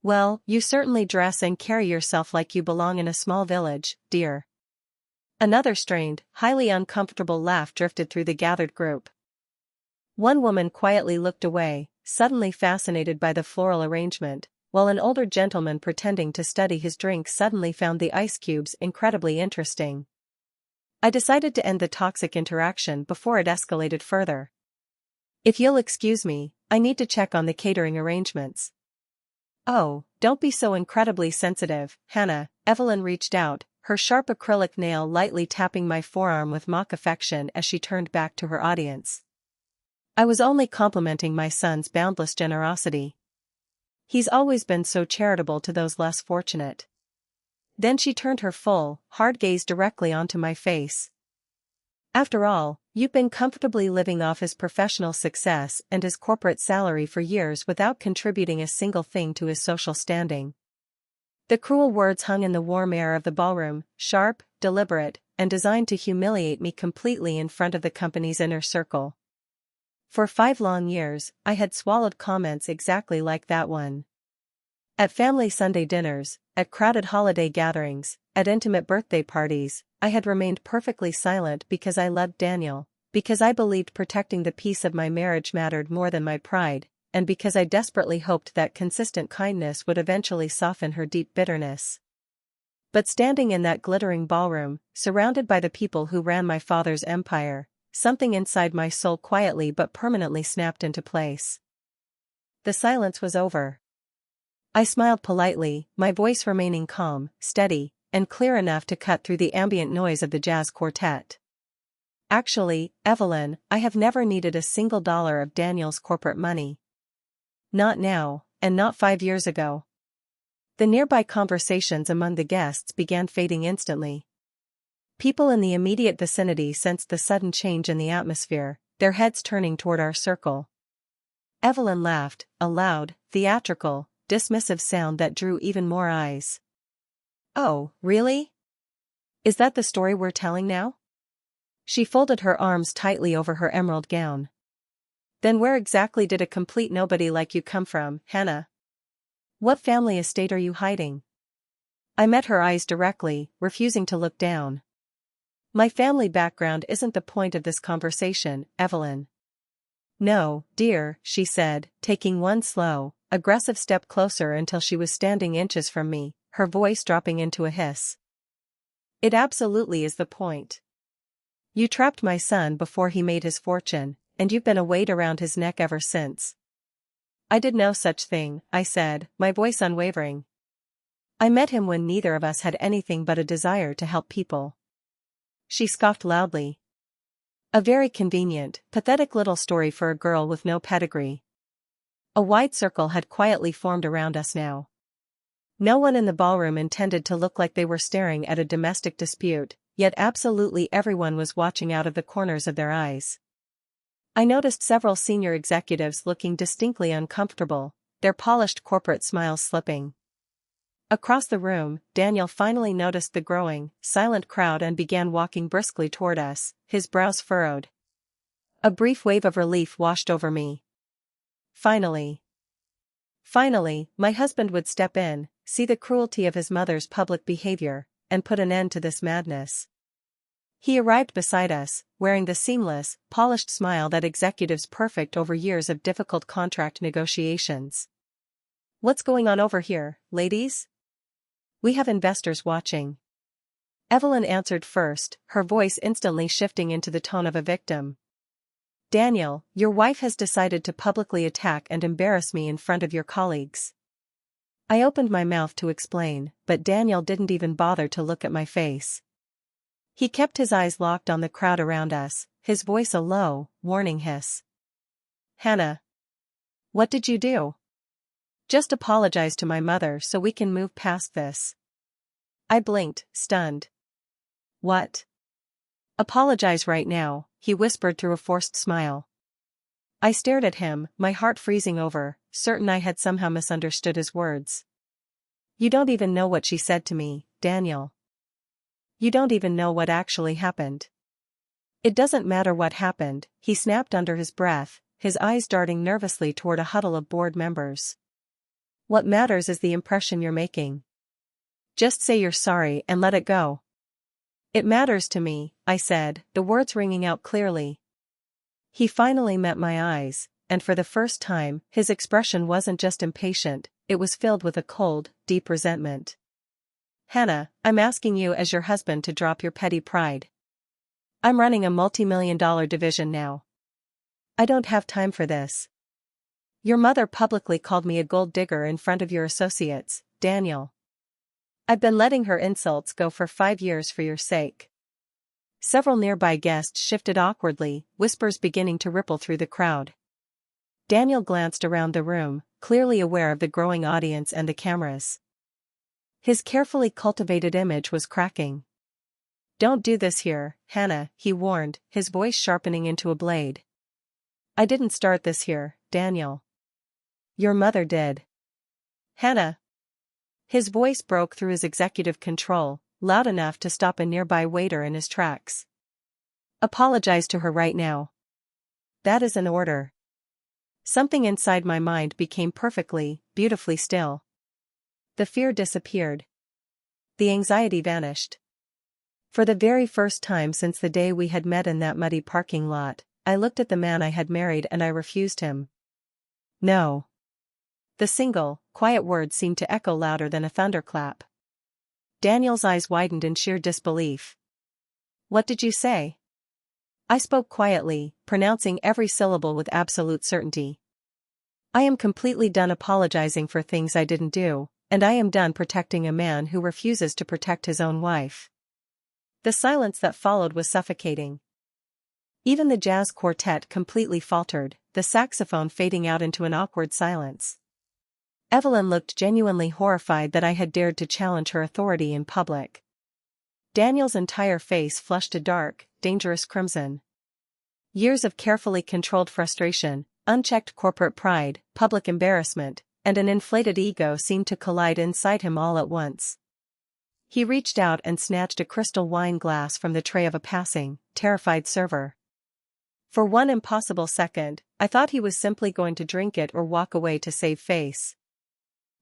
Well, you certainly dress and carry yourself like you belong in a small village, dear. Another strained, highly uncomfortable laugh drifted through the gathered group. One woman quietly looked away, suddenly fascinated by the floral arrangement, while an older gentleman pretending to study his drink suddenly found the ice cubes incredibly interesting. I decided to end the toxic interaction before it escalated further. If you'll excuse me, I need to check on the catering arrangements. Oh, don't be so incredibly sensitive, Hannah, Evelyn reached out, her sharp acrylic nail lightly tapping my forearm with mock affection as she turned back to her audience. I was only complimenting my son's boundless generosity. He's always been so charitable to those less fortunate. Then she turned her full, hard gaze directly onto my face. After all, you've been comfortably living off his professional success and his corporate salary for years without contributing a single thing to his social standing. The cruel words hung in the warm air of the ballroom, sharp, deliberate, and designed to humiliate me completely in front of the company's inner circle. For 5 long years, I had swallowed comments exactly like that one. At family Sunday dinners, at crowded holiday gatherings, at intimate birthday parties, I had remained perfectly silent because I loved Daniel, because I believed protecting the peace of my marriage mattered more than my pride, and because I desperately hoped that consistent kindness would eventually soften her deep bitterness. But standing in that glittering ballroom, surrounded by the people who ran my father's empire, something inside my soul quietly but permanently snapped into place. The silence was over. I smiled politely, my voice remaining calm, steady, and clear enough to cut through the ambient noise of the jazz quartet. Actually, Evelyn, I have never needed a single dollar of Daniel's corporate money. Not now, and not 5 years ago. The nearby conversations among the guests began fading instantly. People in the immediate vicinity sensed the sudden change in the atmosphere, their heads turning toward our circle. Evelyn laughed, a loud, theatrical, dismissive sound that drew even more eyes. "Oh, really? Is that the story we're telling now?" She folded her arms tightly over her emerald gown. "Then where exactly did a complete nobody like you come from, Hannah? What family estate are you hiding?" I met her eyes directly, refusing to look down. "My family background isn't the point of this conversation, Evelyn." "No, dear," she said, taking one slow, aggressive step closer until she was standing inches from me, her voice dropping into a hiss. "It absolutely is the point. You trapped my son before he made his fortune, and you've been a weight around his neck ever since." "I did no such thing," I said, my voice unwavering. "I met him when neither of us had anything but a desire to help people." She scoffed loudly. A very convenient, pathetic little story for a girl with no pedigree. A wide circle had quietly formed around us now. No one in the ballroom intended to look like they were staring at a domestic dispute, yet absolutely everyone was watching out of the corners of their eyes. I noticed several senior executives looking distinctly uncomfortable, their polished corporate smiles slipping. Across the room, Daniel finally noticed the growing, silent crowd and began walking briskly toward us, his brows furrowed. A brief wave of relief washed over me. Finally, my husband would step in, see the cruelty of his mother's public behavior, and put an end to this madness. He arrived beside us, wearing the seamless, polished smile that executives perfect over years of difficult contract negotiations. "What's going on over here, ladies? We have investors watching." Evelyn answered first, her voice instantly shifting into the tone of a victim. "Daniel, your wife has decided to publicly attack and embarrass me in front of your colleagues." I opened my mouth to explain, but Daniel didn't even bother to look at my face. He kept his eyes locked on the crowd around us, his voice a low, warning hiss. "Hannah. What did you do? Just apologize to my mother so we can move past this." I blinked, stunned. "What?" "Apologize right now," he whispered through a forced smile. I stared at him, my heart freezing over, certain I had somehow misunderstood his words. "You don't even know what she said to me, Daniel. You don't even know what actually happened." "It doesn't matter what happened," he snapped under his breath, his eyes darting nervously toward a huddle of board members. "What matters is the impression you're making. Just say you're sorry and let it go." "It matters to me," I said, the words ringing out clearly. He finally met my eyes, and for the first time, his expression wasn't just impatient, it was filled with a cold, deep resentment. "Hannah, I'm asking you as your husband to drop your petty pride. I'm running a multi-million-dollar division now. I don't have time for this. Your mother publicly called me a gold digger in front of your associates, Daniel. I've been letting her insults go for 5 years for your sake. Several nearby guests shifted awkwardly, whispers beginning to ripple through the crowd. Daniel glanced around the room, clearly aware of the growing audience and the cameras. His carefully cultivated image was cracking. "Don't do this here, Hannah," he warned, his voice sharpening into a blade. "I didn't start this here, Daniel. Your mother did." "Hannah." His voice broke through his executive control, loud enough to stop a nearby waiter in his tracks. "Apologize to her right now. That is an order." Something inside my mind became perfectly, beautifully still. The fear disappeared. The anxiety vanished. For the very first time since the day we had met in that muddy parking lot, I looked at the man I had married and I refused him. "No." The single, quiet word seemed to echo louder than a thunderclap. Daniel's eyes widened in sheer disbelief. "What did you say?" I spoke quietly, pronouncing every syllable with absolute certainty. "I am completely done apologizing for things I didn't do, and I am done protecting a man who refuses to protect his own wife." The silence that followed was suffocating. Even the jazz quartet completely faltered, the saxophone fading out into an awkward silence. Evelyn looked genuinely horrified that I had dared to challenge her authority in public. Daniel's entire face flushed a dark, dangerous crimson. Years of carefully controlled frustration, unchecked corporate pride, public embarrassment, and an inflated ego seemed to collide inside him all at once. He reached out and snatched a crystal wine glass from the tray of a passing, terrified server. For one impossible second, I thought he was simply going to drink it or walk away to save face.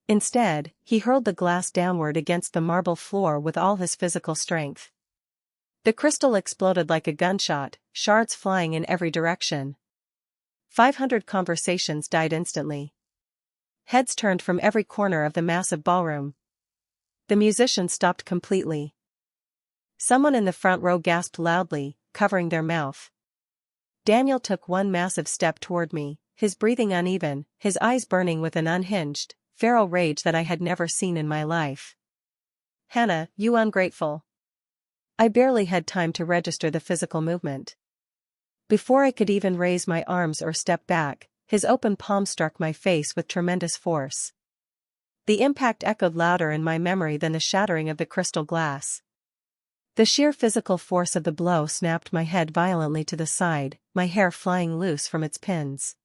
Instead, he hurled the glass downward against the marble floor with all his physical strength. The crystal exploded like a gunshot, shards flying in every direction. 500 conversations died instantly. Heads turned from every corner of the massive ballroom. The musicians stopped completely. Someone in the front row gasped loudly, covering their mouth. Daniel took one massive step toward me, his breathing uneven, his eyes burning with an unhinged, feral rage that I had never seen in my life. "Hannah, you ungrateful." I barely had time to register the physical movement. Before I could even raise my arms or step back, his open palm struck my face with tremendous force. The impact echoed louder in my memory than the shattering of the crystal glass. The sheer physical force of the blow snapped my head violently to the side, my hair flying loose from its pins.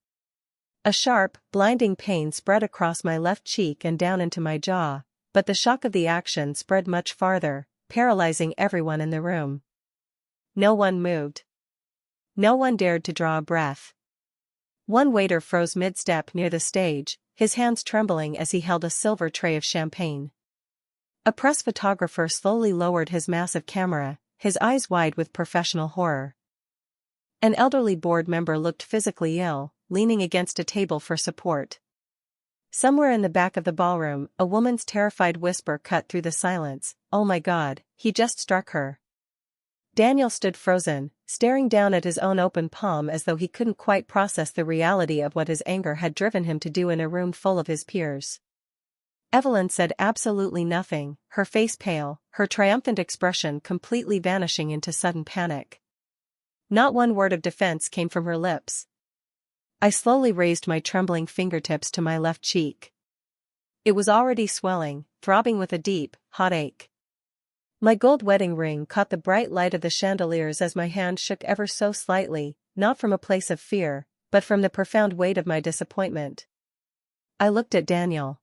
A sharp, blinding pain spread across my left cheek and down into my jaw, but the shock of the action spread much farther, paralyzing everyone in the room. No one moved. No one dared to draw a breath. One waiter froze mid-step near the stage, his hands trembling as he held a silver tray of champagne. A press photographer slowly lowered his massive camera, his eyes wide with professional horror. An elderly board member looked physically ill, leaning against a table for support. Somewhere in the back of the ballroom, a woman's terrified whisper cut through the silence, "Oh my God, he just struck her." Daniel stood frozen, staring down at his own open palm as though he couldn't quite process the reality of what his anger had driven him to do in a room full of his peers. Evelyn said absolutely nothing, her face pale, her triumphant expression completely vanishing into sudden panic. Not one word of defense came from her lips. I slowly raised my trembling fingertips to my left cheek. It was already swelling, throbbing with a deep, hot ache. My gold wedding ring caught the bright light of the chandeliers as my hand shook ever so slightly, not from a place of fear, but from the profound weight of my disappointment. I looked at Daniel.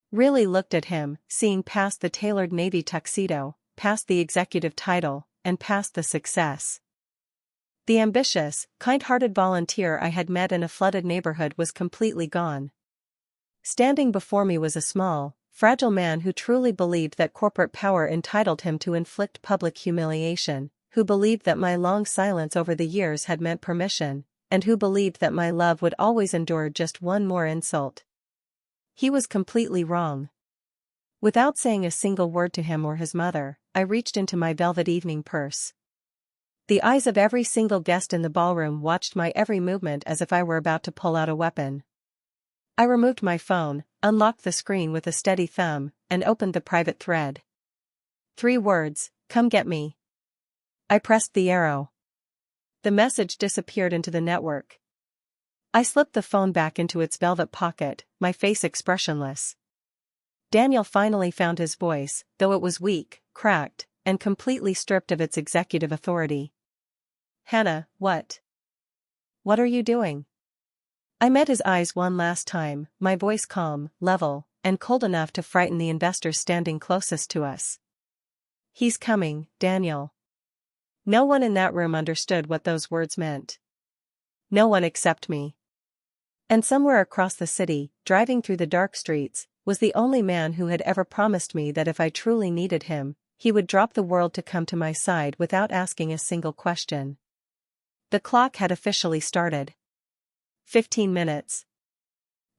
Really looked at him, seeing past the tailored navy tuxedo, past the executive title, and past the success. The ambitious, kind-hearted volunteer I had met in a flooded neighborhood was completely gone. Standing before me was a small, fragile man who truly believed that corporate power entitled him to inflict public humiliation, who believed that my long silence over the years had meant permission, and who believed that my love would always endure just one more insult. He was completely wrong. Without saying a single word to him or his mother, I reached into my velvet evening purse. The eyes of every single guest in the ballroom watched my every movement as if I were about to pull out a weapon. I removed my phone, unlocked the screen with a steady thumb, and opened the private thread. 3 words, "Come get me." I pressed the arrow. The message disappeared into the network. I slipped the phone back into its velvet pocket, my face expressionless. Daniel finally found his voice, though it was weak, cracked, and completely stripped of its executive authority. "Hannah, what? What are you doing?" I met his eyes one last time, my voice calm, level, and cold enough to frighten the investors standing closest to us. "He's coming, Daniel." No one in that room understood what those words meant. No one except me. And somewhere across the city, driving through the dark streets, was the only man who had ever promised me that if I truly needed him, he would drop the world to come to my side without asking a single question. The clock had officially started. 15 minutes.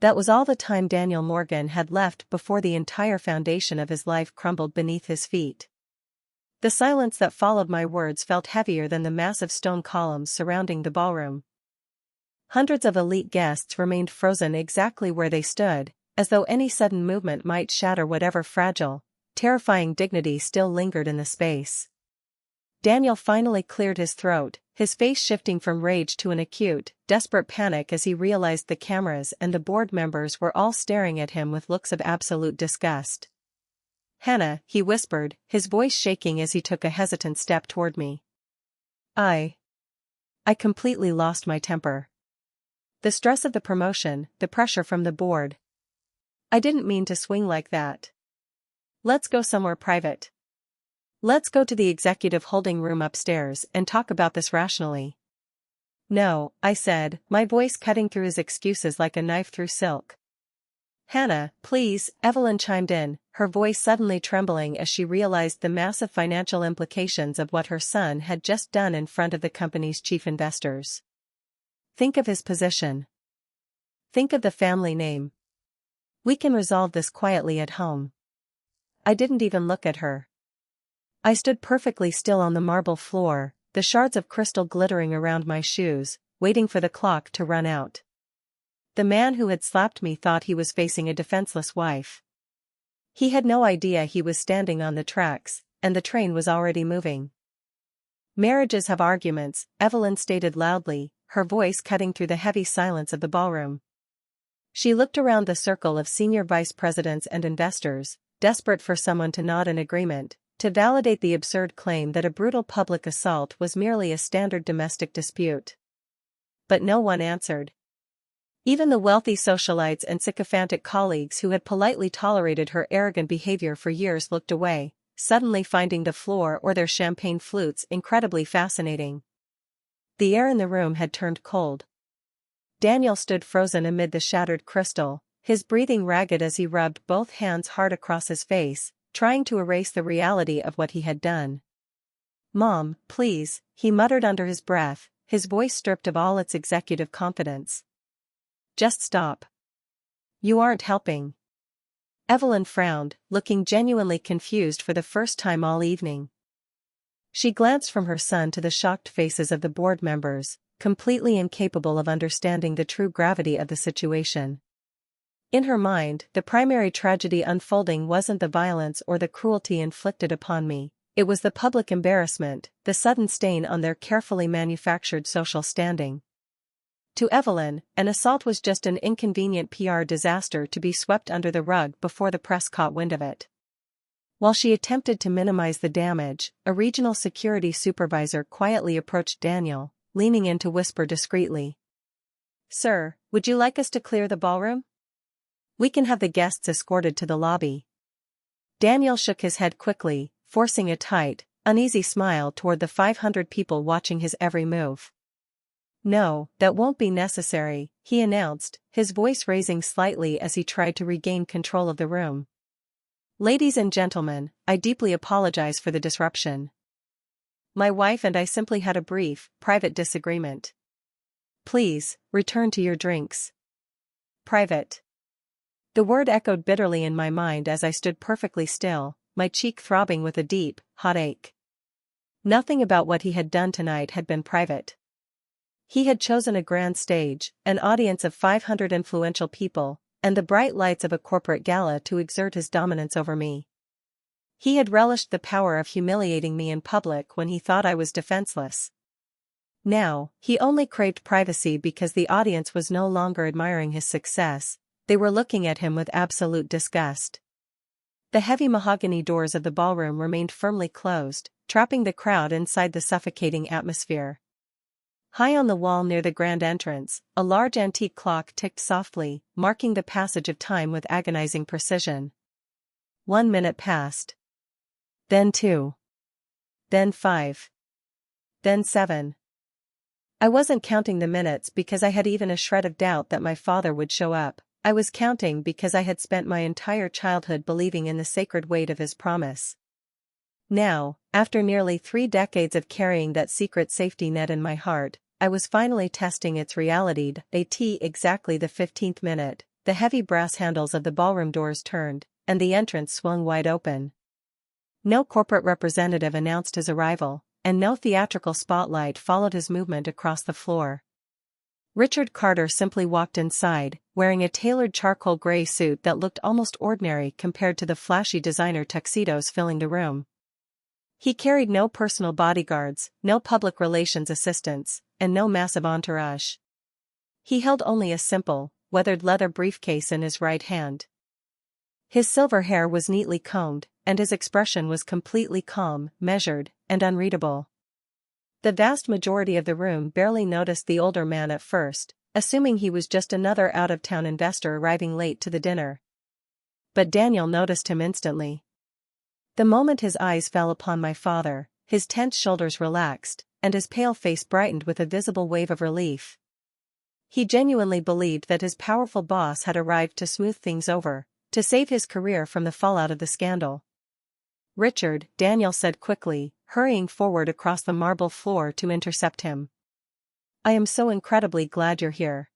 That was all the time Daniel Morgan had left before the entire foundation of his life crumbled beneath his feet. The silence that followed my words felt heavier than the massive stone columns surrounding the ballroom. Hundreds of elite guests remained frozen exactly where they stood, as though any sudden movement might shatter whatever fragile, terrifying dignity still lingered in the space. Daniel finally cleared his throat, his face shifting from rage to an acute, desperate panic as he realized the cameras and the board members were all staring at him with looks of absolute disgust. "Hannah," he whispered, his voice shaking as he took a hesitant step toward me. I completely lost my temper. The stress of the promotion, the pressure from the board. "I didn't mean to swing like that. Let's go somewhere private. Let's go to the executive holding room upstairs and talk about this rationally." "No," I said, my voice cutting through his excuses like a knife through silk. "Hannah, please," Evelyn chimed in, her voice suddenly trembling as she realized the massive financial implications of what her son had just done in front of the company's chief investors. "Think of his position. Think of the family name. We can resolve this quietly at home." I didn't even look at her. I stood perfectly still on the marble floor, the shards of crystal glittering around my shoes, waiting for the clock to run out. The man who had slapped me thought he was facing a defenseless wife. He had no idea he was standing on the tracks, and the train was already moving. "Marriages have arguments," Evelyn stated loudly, her voice cutting through the heavy silence of the ballroom. She looked around the circle of senior vice presidents and investors, desperate for someone to nod in agreement, to validate the absurd claim that a brutal public assault was merely a standard domestic dispute. But no one answered. Even the wealthy socialites and sycophantic colleagues who had politely tolerated her arrogant behavior for years looked away, suddenly finding the floor or their champagne flutes incredibly fascinating. The air in the room had turned cold. Daniel stood frozen amid the shattered crystal, his breathing ragged as he rubbed both hands hard across his face, trying to erase the reality of what he had done. "Mom, please," he muttered under his breath, his voice stripped of all its executive confidence. "Just stop. You aren't helping." Evelyn frowned, looking genuinely confused for the first time all evening. She glanced from her son to the shocked faces of the board members, completely incapable of understanding the true gravity of the situation. In her mind, the primary tragedy unfolding wasn't the violence or the cruelty inflicted upon me, it was the public embarrassment, the sudden stain on their carefully manufactured social standing. To Evelyn, an assault was just an inconvenient PR disaster to be swept under the rug before the press caught wind of it. While she attempted to minimize the damage, a regional security supervisor quietly approached Daniel, leaning in to whisper discreetly. "Sir, would you like us to clear the ballroom? We can have the guests escorted to the lobby." Daniel shook his head quickly, forcing a tight, uneasy smile toward the 500 people watching his every move. "No, that won't be necessary," he announced, his voice raising slightly as he tried to regain control of the room. "Ladies and gentlemen, I deeply apologize for the disruption. My wife and I simply had a brief, private disagreement. Please, return to your drinks." "Private." The word echoed bitterly in my mind as I stood perfectly still, my cheek throbbing with a deep, hot ache. Nothing about what he had done tonight had been private. He had chosen a grand stage, an audience of 500 influential people, and the bright lights of a corporate gala to exert his dominance over me. He had relished the power of humiliating me in public when he thought I was defenseless. Now, he only craved privacy because the audience was no longer admiring his success, they were looking at him with absolute disgust. The heavy mahogany doors of the ballroom remained firmly closed, trapping the crowd inside the suffocating atmosphere. High on the wall near the grand entrance, a large antique clock ticked softly, marking the passage of time with agonizing precision. 1 minute passed. Then 2. Then 5. Then 7. I wasn't counting the minutes because I had even a shred of doubt that my father would show up. I was counting because I had spent my entire childhood believing in the sacred weight of his promise. Now, after nearly 3 decades of carrying that secret safety net in my heart, I was finally testing its reality. At exactly the 15th minute, the heavy brass handles of the ballroom doors turned, and the entrance swung wide open. No corporate representative announced his arrival, and no theatrical spotlight followed his movement across the floor. Richard Carter simply walked inside, wearing a tailored charcoal gray suit that looked almost ordinary compared to the flashy designer tuxedos filling the room. He carried no personal bodyguards, no public relations assistants, and no massive entourage. He held only a simple, weathered leather briefcase in his right hand. His silver hair was neatly combed, and his expression was completely calm, measured, and unreadable. The vast majority of the room barely noticed the older man at first, assuming he was just another out-of-town investor arriving late to the dinner. But Daniel noticed him instantly. The moment his eyes fell upon my father, his tense shoulders relaxed, and his pale face brightened with a visible wave of relief. He genuinely believed that his powerful boss had arrived to smooth things over, to save his career from the fallout of the scandal. "Richard," Daniel said quickly, hurrying forward across the marble floor to intercept him. "I am so incredibly glad you're here.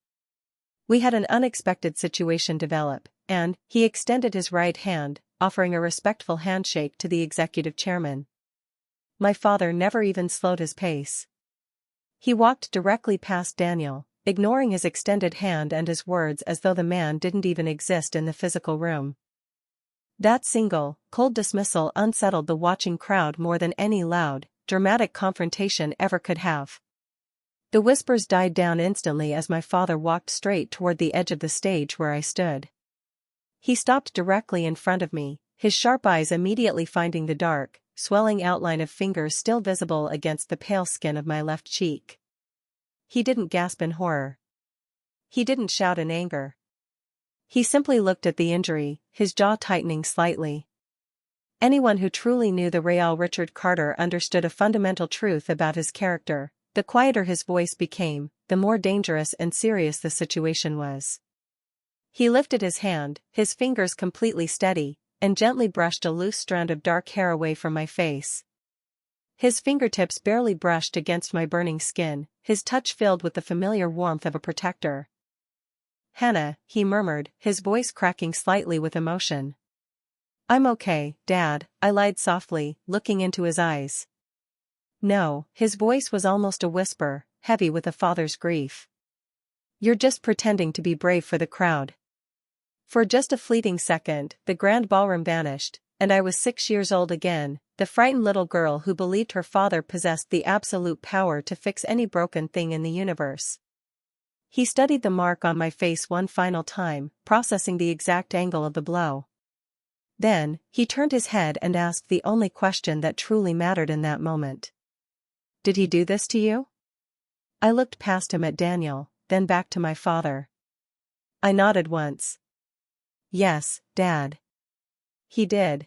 We had an unexpected situation develop," and he extended his right hand, offering a respectful handshake to the executive chairman. My father never even slowed his pace. He walked directly past Daniel, ignoring his extended hand and his words as though the man didn't even exist in the physical room. That single, cold dismissal unsettled the watching crowd more than any loud, dramatic confrontation ever could have. The whispers died down instantly as my father walked straight toward the edge of the stage where I stood. He stopped directly in front of me, his sharp eyes immediately finding the dark, swelling outline of fingers still visible against the pale skin of my left cheek. He didn't gasp in horror. He didn't shout in anger. He simply looked at the injury, his jaw tightening slightly. Anyone who truly knew the real Richard Carter understood a fundamental truth about his character: the quieter his voice became, the more dangerous and serious the situation was. He lifted his hand, his fingers completely steady, and gently brushed a loose strand of dark hair away from my face. His fingertips barely brushed against my burning skin, his touch filled with the familiar warmth of a protector. "Hannah," he murmured, his voice cracking slightly with emotion. "I'm okay, Dad," I lied softly, looking into his eyes. "No," his voice was almost a whisper, heavy with a father's grief. "You're just pretending to be brave for the crowd." For just a fleeting second, the grand ballroom vanished, and I was 6 years old again, the frightened little girl who believed her father possessed the absolute power to fix any broken thing in the universe. He studied the mark on my face one final time, processing the exact angle of the blow. Then, he turned his head and asked the only question that truly mattered in that moment. "Did he do this to you?" I looked past him at Daniel, then back to my father. I nodded once. "Yes, Dad. He did."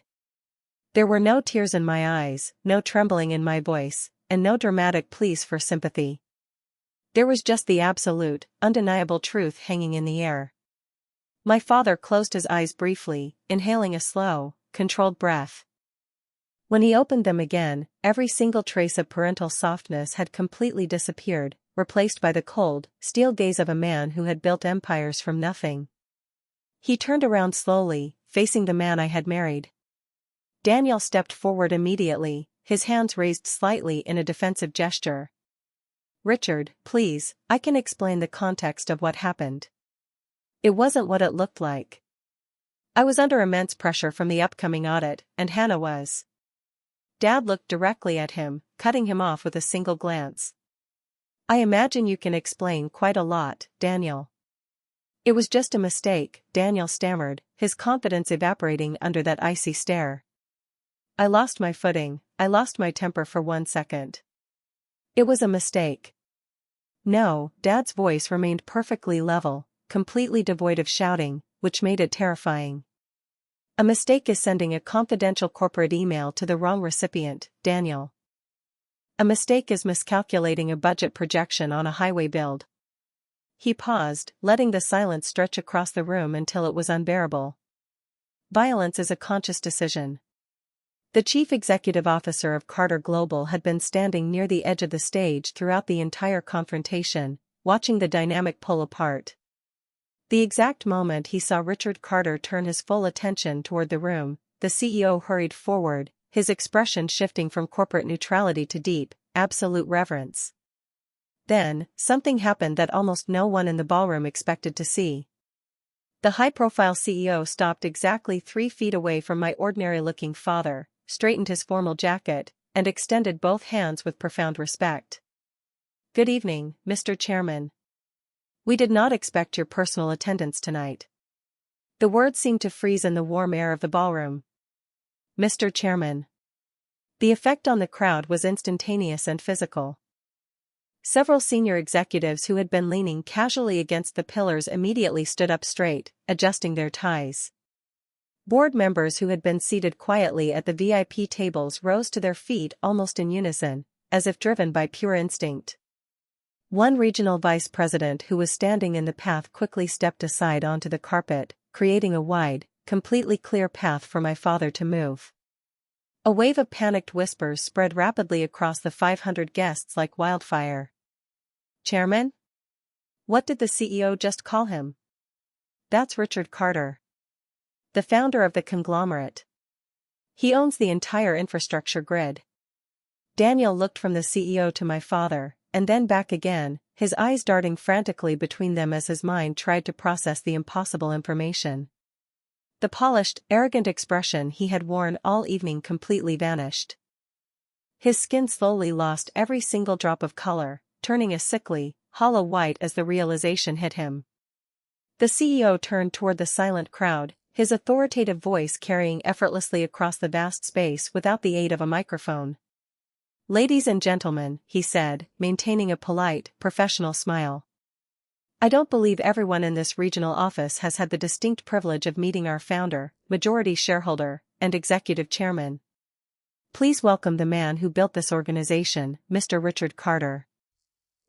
There were no tears in my eyes, no trembling in my voice, and no dramatic pleas for sympathy. There was just the absolute, undeniable truth hanging in the air. My father closed his eyes briefly, inhaling a slow, controlled breath. When he opened them again, every single trace of parental softness had completely disappeared, replaced by the cold, steel gaze of a man who had built empires from nothing. He turned around slowly, facing the man I had married. Daniel stepped forward immediately, his hands raised slightly in a defensive gesture. "Richard, please, I can explain the context of what happened." It wasn't what it looked like. I was under immense pressure from the upcoming audit, and Hannah was. Dad looked directly at him, cutting him off with a single glance. I imagine you can explain quite a lot, Daniel. It was just a mistake, Daniel stammered, his confidence evaporating under that icy stare. I lost my footing, I lost my temper for 1 second. It was a mistake. No, Dad's voice remained perfectly level, completely devoid of shouting, which made it terrifying. A mistake is sending a confidential corporate email to the wrong recipient, Daniel. A mistake is miscalculating a budget projection on a highway build. He paused, letting the silence stretch across the room until it was unbearable. Violence is a conscious decision. The chief executive officer of Carter Global had been standing near the edge of the stage throughout the entire confrontation, watching the dynamic pull apart. The exact moment he saw Richard Carter turn his full attention toward the room, the CEO hurried forward, his expression shifting from corporate neutrality to deep, absolute reverence. Then, something happened that almost no one in the ballroom expected to see. The high-profile CEO stopped exactly 3 feet away from my ordinary-looking father, straightened his formal jacket, and extended both hands with profound respect. Good evening, Mr. Chairman. We did not expect your personal attendance tonight. The words seemed to freeze in the warm air of the ballroom. Mr. Chairman. The effect on the crowd was instantaneous and physical. Several senior executives who had been leaning casually against the pillars immediately stood up straight, adjusting their ties. Board members who had been seated quietly at the VIP tables rose to their feet almost in unison, as if driven by pure instinct. One regional vice president who was standing in the path quickly stepped aside onto the carpet, creating a wide, completely clear path for my father to move. A wave of panicked whispers spread rapidly across the 500 guests like wildfire. Chairman? What did the CEO just call him? That's Richard Carter. The founder of the conglomerate. He owns the entire infrastructure grid. Daniel looked from the CEO to my father, and then back again, his eyes darting frantically between them as his mind tried to process the impossible information. The polished, arrogant expression he had worn all evening completely vanished. His skin slowly lost every single drop of color, turning a sickly, hollow white as the realization hit him. The CEO turned toward the silent crowd, his authoritative voice carrying effortlessly across the vast space without the aid of a microphone. Ladies and gentlemen, he said, maintaining a polite, professional smile. I don't believe everyone in this regional office has had the distinct privilege of meeting our founder, majority shareholder, and executive chairman. Please welcome the man who built this organization, Mr. Richard Carter.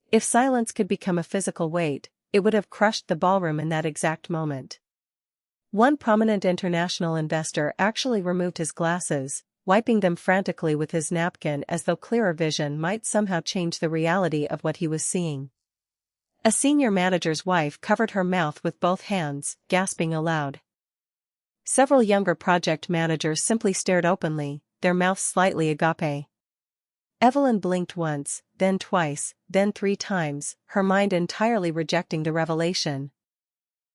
If silence could become a physical weight, it would have crushed the ballroom in that exact moment. One prominent international investor actually removed his glasses, wiping them frantically with his napkin as though clearer vision might somehow change the reality of what he was seeing. A senior manager's wife covered her mouth with both hands, gasping aloud. Several younger project managers simply stared openly, their mouths slightly agape. Evelyn blinked once, then twice, then 3 times, her mind entirely rejecting the revelation.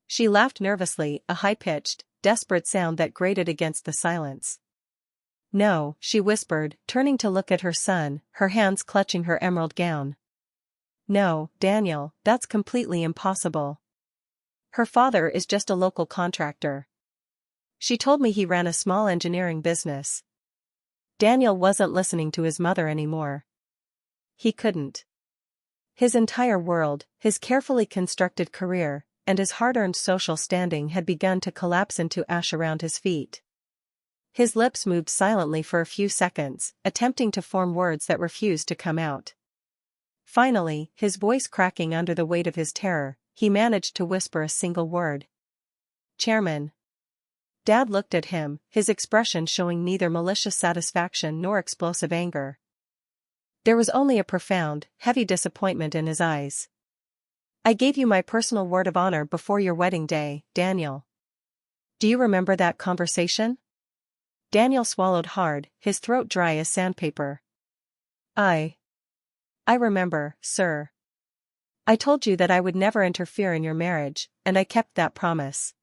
She laughed nervously, a high-pitched, desperate sound that grated against the silence. No, she whispered, turning to look at her son, her hands clutching her emerald gown. No, Daniel, that's completely impossible. Her father is just a local contractor. She told me he ran a small engineering business. Daniel wasn't listening to his mother anymore. He couldn't. His entire world, his carefully constructed career, and his hard-earned social standing had begun to collapse into ash around his feet. His lips moved silently for a few seconds, attempting to form words that refused to come out. Finally, his voice cracking under the weight of his terror, he managed to whisper a single word. Chairman. Dad looked at him, his expression showing neither malicious satisfaction nor explosive anger. There was only a profound, heavy disappointment in his eyes. I gave you my personal word of honor before your wedding day, Daniel. Do you remember that conversation? Daniel swallowed hard, his throat dry as sandpaper. I remember, sir. I told you that I would never interfere in your marriage, and I kept that promise.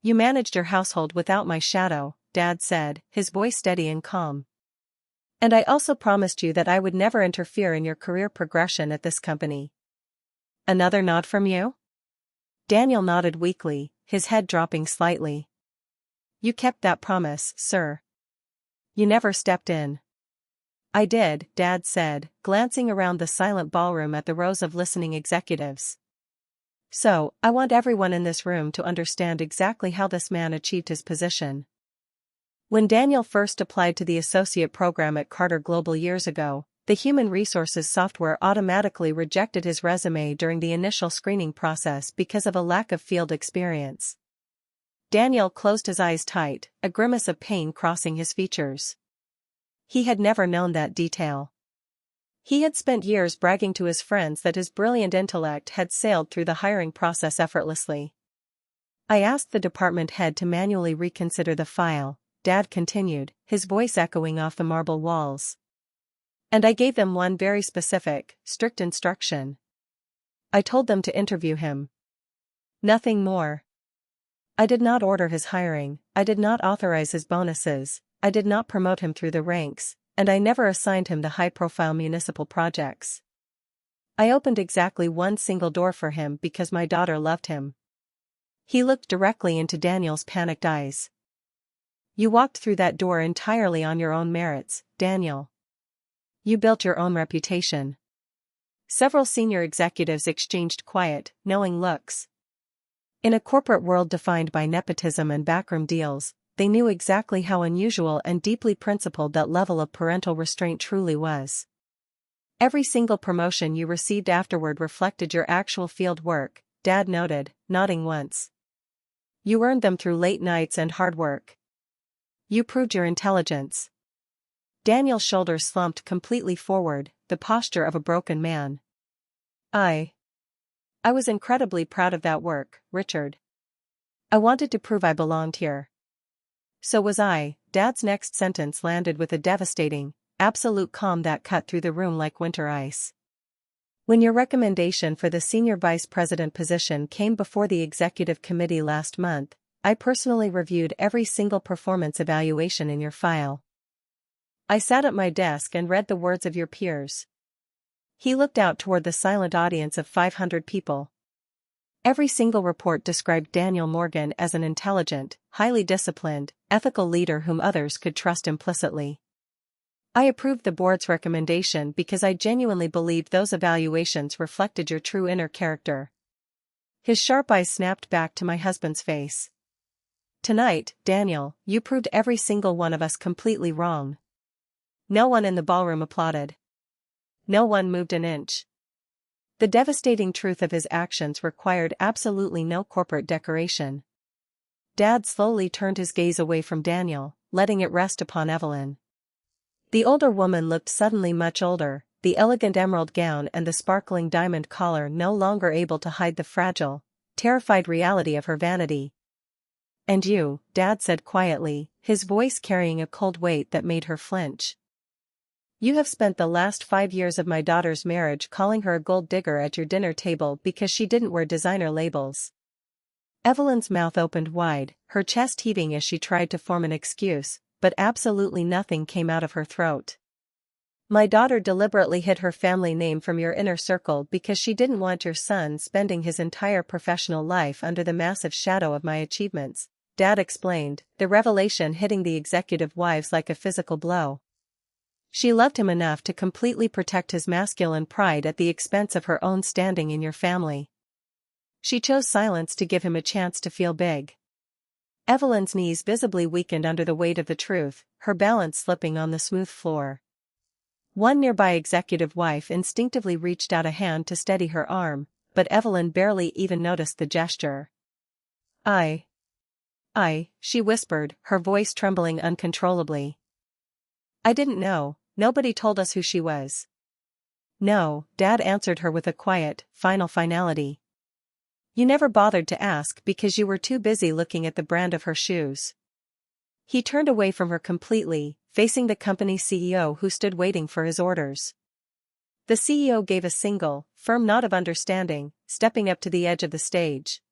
You managed your household without my shadow, Dad said, his voice steady and calm. And I also promised you that I would never interfere in your career progression at this company. Another nod from you? Daniel nodded weakly, his head dropping slightly. You kept that promise, sir. You never stepped in. I did, Dad said, glancing around the silent ballroom at the rows of listening executives. So, I want everyone in this room to understand exactly how this man achieved his position. When Daniel first applied to the associate program at Carter Global years ago, the human resources software automatically rejected his resume during the initial screening process because of a lack of field experience. Daniel closed his eyes tight, a grimace of pain crossing his features. He had never known that detail. He had spent years bragging to his friends that his brilliant intellect had sailed through the hiring process effortlessly. I asked the department head to manually reconsider the file, Dad continued, his voice echoing off the marble walls. And I gave them one very specific, strict instruction. I told them to interview him. Nothing more. I did not order his hiring, I did not authorize his bonuses, I did not promote him through the ranks, and I never assigned him to high-profile municipal projects. I opened exactly one single door for him because my daughter loved him. He looked directly into Daniel's panicked eyes. You walked through that door entirely on your own merits, Daniel. You built your own reputation. Several senior executives exchanged quiet, knowing looks. In a corporate world defined by nepotism and backroom deals, they knew exactly how unusual and deeply principled that level of parental restraint truly was. Every single promotion you received afterward reflected your actual field work, Dad noted, nodding once. You earned them through late nights and hard work. You proved your intelligence. Daniel's shoulders slumped completely forward, the posture of a broken man. I was incredibly proud of that work, Richard. I wanted to prove I belonged here. So was I. Dad's next sentence landed with a devastating, absolute calm that cut through the room like winter ice. When your recommendation for the senior vice president position came before the executive committee last month, I personally reviewed every single performance evaluation in your file. I sat at my desk and read the words of your peers. He looked out toward the silent audience of 500 people. Every single report described Daniel Morgan as an intelligent, highly disciplined, ethical leader whom others could trust implicitly. I approved the board's recommendation because I genuinely believed those evaluations reflected your true inner character. His sharp eyes snapped back to my husband's face. Tonight, Daniel, you proved every single one of us completely wrong. No one in the ballroom applauded. No one moved an inch. The devastating truth of his actions required absolutely no corporate decoration. Dad slowly turned his gaze away from Daniel, letting it rest upon Evelyn. The older woman looked suddenly much older, the elegant emerald gown and the sparkling diamond collar no longer able to hide the fragile, terrified reality of her vanity. And you, Dad said quietly, his voice carrying a cold weight that made her flinch. You have spent the last 5 years of my daughter's marriage calling her a gold digger at your dinner table because she didn't wear designer labels. Evelyn's mouth opened wide, her chest heaving as she tried to form an excuse, but absolutely nothing came out of her throat. My daughter deliberately hid her family name from your inner circle because she didn't want your son spending his entire professional life under the massive shadow of my achievements, Dad explained, the revelation hitting the executive wives like a physical blow. She loved him enough to completely protect his masculine pride at the expense of her own standing in your family. She chose silence to give him a chance to feel big. Evelyn's knees visibly weakened under the weight of the truth, her balance slipping on the smooth floor. One nearby executive wife instinctively reached out a hand to steady her arm, but Evelyn barely even noticed the gesture. She whispered, her voice trembling uncontrollably. I didn't know, nobody told us who she was. No, Dad answered her with a quiet, final finality. You never bothered to ask because you were too busy looking at the brand of her shoes. He turned away from her completely, facing the company CEO who stood waiting for his orders. The CEO gave a single, firm nod of understanding, stepping up to the edge of the stage.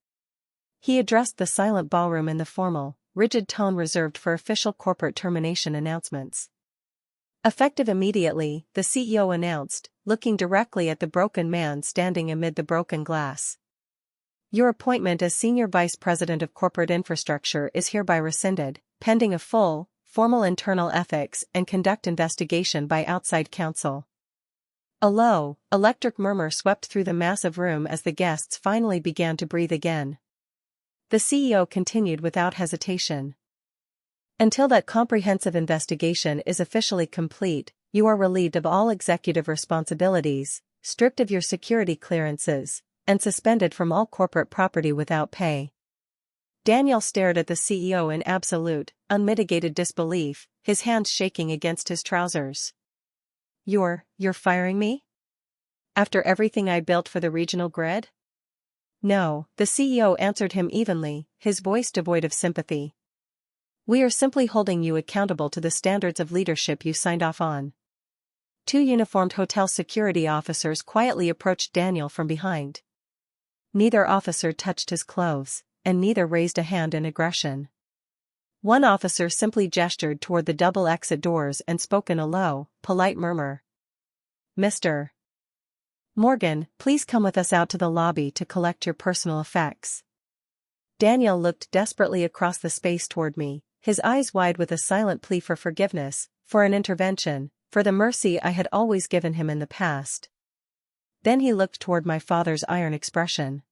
He addressed the silent ballroom in the formal, rigid tone reserved for official corporate termination announcements. Effective immediately, the CEO announced, looking directly at the broken man standing amid the broken glass. Your appointment as Senior Vice President of Corporate Infrastructure is hereby rescinded, pending a full, formal internal ethics and conduct investigation by outside counsel. A low, electric murmur swept through the massive room as the guests finally began to breathe again. The CEO continued without hesitation. Until that comprehensive investigation is officially complete, you are relieved of all executive responsibilities, stripped of your security clearances, and suspended from all corporate property without pay. Daniel stared at the CEO in absolute, unmitigated disbelief, his hands shaking against his trousers. You're firing me? After everything I built for the regional grid? No, the CEO answered him evenly, his voice devoid of sympathy. We are simply holding you accountable to the standards of leadership you signed off on. Two uniformed hotel security officers quietly approached Daniel from behind. Neither officer touched his clothes, and neither raised a hand in aggression. One officer simply gestured toward the double exit doors and spoke in a low, polite murmur. Mr. Morgan, please come with us out to the lobby to collect your personal effects. Daniel looked desperately across the space toward me, his eyes wide with a silent plea for forgiveness, for an intervention, for the mercy I had always given him in the past. Then he looked toward my father's iron expression.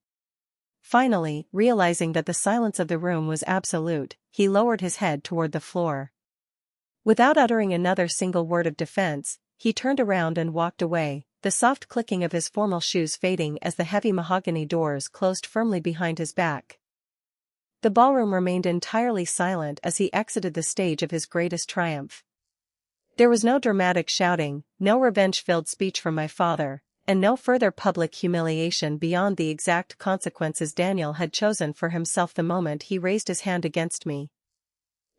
Finally, realizing that the silence of the room was absolute, he lowered his head toward the floor. Without uttering another single word of defense, he turned around and walked away, the soft clicking of his formal shoes fading as the heavy mahogany doors closed firmly behind his back. The ballroom remained entirely silent as he exited the stage of his greatest triumph. There was no dramatic shouting, no revenge-filled speech from my father, and no further public humiliation beyond the exact consequences Daniel had chosen for himself the moment he raised his hand against me.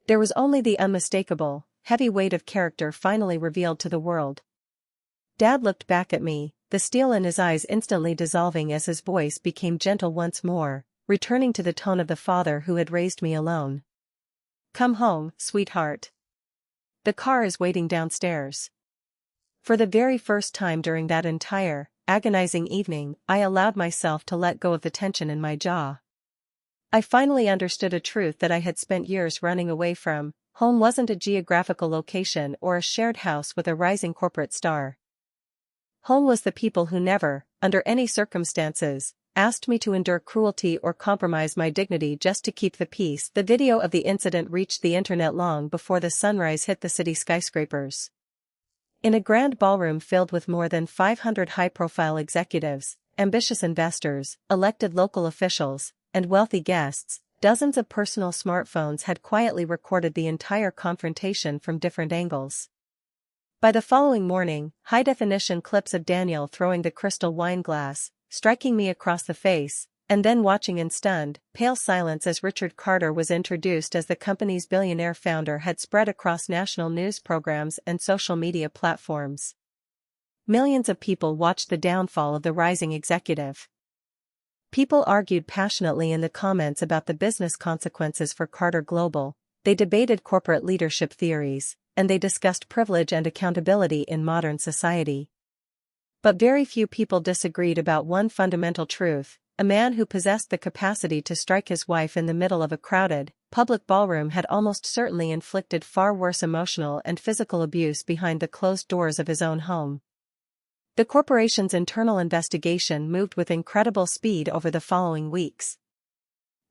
There was only the unmistakable, heavy weight of character finally revealed to the world. Dad looked back at me, the steel in his eyes instantly dissolving as his voice became gentle once more, returning to the tone of the father who had raised me alone. Come home, sweetheart. The car is waiting downstairs. For the very first time during that entire, agonizing evening, I allowed myself to let go of the tension in my jaw. I finally understood a truth that I had spent years running away from. Home wasn't a geographical location or a shared house with a rising corporate star. Home was the people who never, under any circumstances, asked me to endure cruelty or compromise my dignity just to keep the peace. The video of the incident reached the internet long before the sunrise hit the city skyscrapers. In a grand ballroom filled with more than 500 high-profile executives, ambitious investors, elected local officials, and wealthy guests, dozens of personal smartphones had quietly recorded the entire confrontation from different angles. By the following morning, high-definition clips of Daniel throwing the crystal wine glass, striking me across the face, and then watching in stunned, pale silence as Richard Carter was introduced as the company's billionaire founder had spread across national news programs and social media platforms. Millions of people watched the downfall of the rising executive. People argued passionately in the comments about the business consequences for Carter Global, they debated corporate leadership theories, and they discussed privilege and accountability in modern society. But very few people disagreed about one fundamental truth: a man who possessed the capacity to strike his wife in the middle of a crowded, public ballroom had almost certainly inflicted far worse emotional and physical abuse behind the closed doors of his own home. The corporation's internal investigation moved with incredible speed over the following weeks.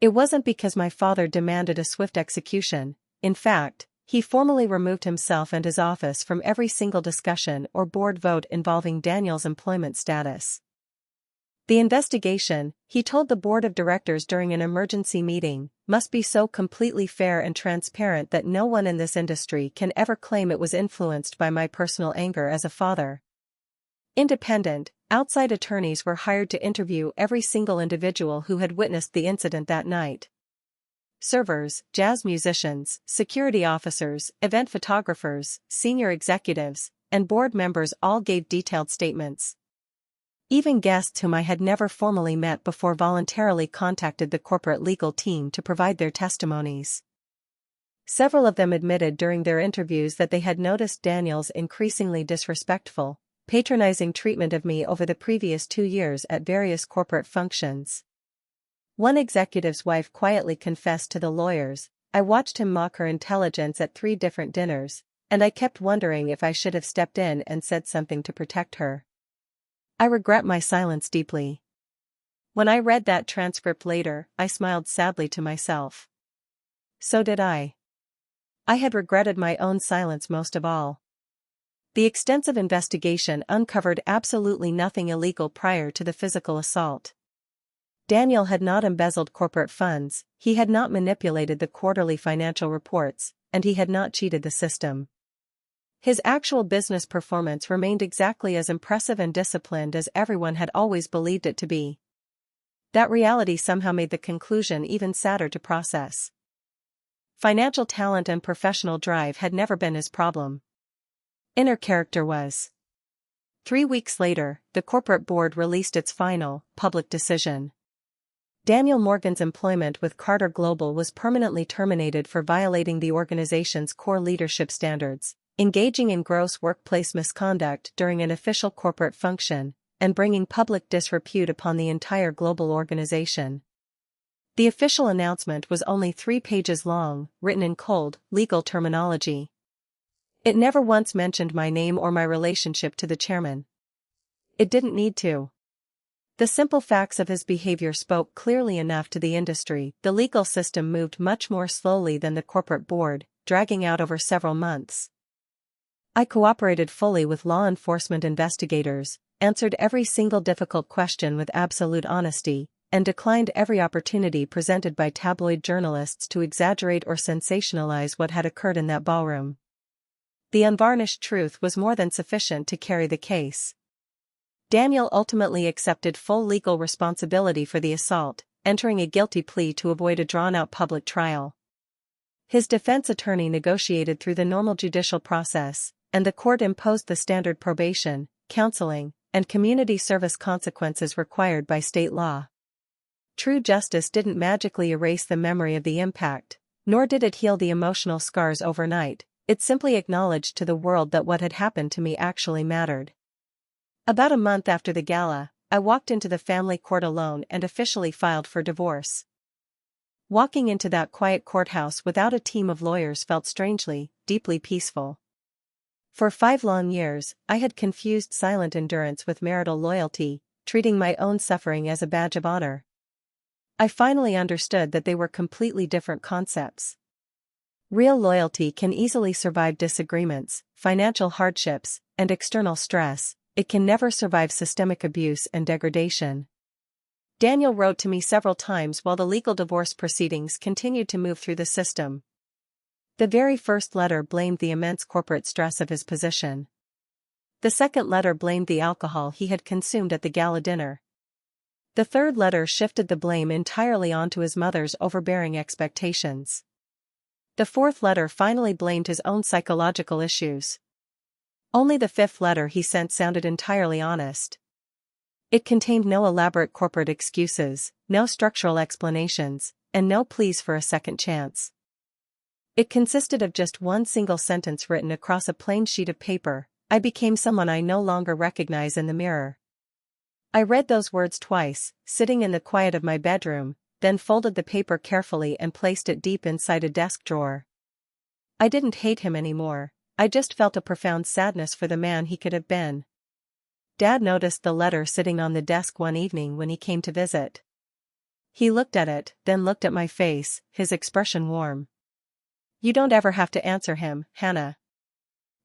It wasn't because my father demanded a swift execution. In fact, he formally removed himself and his office from every single discussion or board vote involving Daniel's employment status. The investigation, he told the board of directors during an emergency meeting, must be so completely fair and transparent that no one in this industry can ever claim it was influenced by my personal anger as a father. Independent, outside attorneys were hired to interview every single individual who had witnessed the incident that night. Servers, jazz musicians, security officers, event photographers, senior executives, and board members all gave detailed statements. Even guests whom I had never formally met before voluntarily contacted the corporate legal team to provide their testimonies. Several of them admitted during their interviews that they had noticed Daniel's increasingly disrespectful, patronizing treatment of me over the previous 2 years at various corporate functions. One executive's wife quietly confessed to the lawyers, "I watched him mock her intelligence at 3 different dinners, and I kept wondering if I should have stepped in and said something to protect her. I regret my silence deeply." When I read that transcript later, I smiled sadly to myself. So did I. I had regretted my own silence most of all. The extensive investigation uncovered absolutely nothing illegal prior to the physical assault. Daniel had not embezzled corporate funds, he had not manipulated the quarterly financial reports, and he had not cheated the system. His actual business performance remained exactly as impressive and disciplined as everyone had always believed it to be. That reality somehow made the conclusion even sadder to process. Financial talent and professional drive had never been his problem. Inner character was. 3 weeks later, the corporate board released its final, public decision. Daniel Morgan's employment with Carter Global was permanently terminated for violating the organization's core leadership standards, engaging in gross workplace misconduct during an official corporate function, and bringing public disrepute upon the entire global organization. The official announcement was only 3 pages long, written in cold, legal terminology. It never once mentioned my name or my relationship to the chairman. It didn't need to. The simple facts of his behavior spoke clearly enough to the industry. The legal system moved much more slowly than the corporate board, dragging out over several months. I cooperated fully with law enforcement investigators, answered every single difficult question with absolute honesty, and declined every opportunity presented by tabloid journalists to exaggerate or sensationalize what had occurred in that ballroom. The unvarnished truth was more than sufficient to carry the case. Daniel ultimately accepted full legal responsibility for the assault, entering a guilty plea to avoid a drawn-out public trial. His defense attorney negotiated through the normal judicial process, and the court imposed the standard probation, counseling, and community service consequences required by state law. True justice didn't magically erase the memory of the impact, nor did it heal the emotional scars overnight. It simply acknowledged to the world that what had happened to me actually mattered. About a month after the gala, I walked into the family court alone and officially filed for divorce. Walking into that quiet courthouse without a team of lawyers felt strangely, deeply peaceful. For 5 long years, I had confused silent endurance with marital loyalty, treating my own suffering as a badge of honor. I finally understood that they were completely different concepts. Real loyalty can easily survive disagreements, financial hardships, and external stress. It can never survive systemic abuse and degradation. Daniel wrote to me several times while the legal divorce proceedings continued to move through the system. The very first letter blamed the immense corporate stress of his position. The second letter blamed the alcohol he had consumed at the gala dinner. The third letter shifted the blame entirely onto his mother's overbearing expectations. The fourth letter finally blamed his own psychological issues. Only the fifth letter he sent sounded entirely honest. It contained no elaborate corporate excuses, no structural explanations, and no pleas for a second chance. It consisted of just one single sentence written across a plain sheet of paper: "I became someone I no longer recognize in the mirror." I read those words twice, sitting in the quiet of my bedroom, then folded the paper carefully and placed it deep inside a desk drawer. I didn't hate him anymore, I just felt a profound sadness for the man he could have been. Dad noticed the letter sitting on the desk one evening when he came to visit. He looked at it, then looked at my face, his expression warm. "You don't ever have to answer him, Hannah.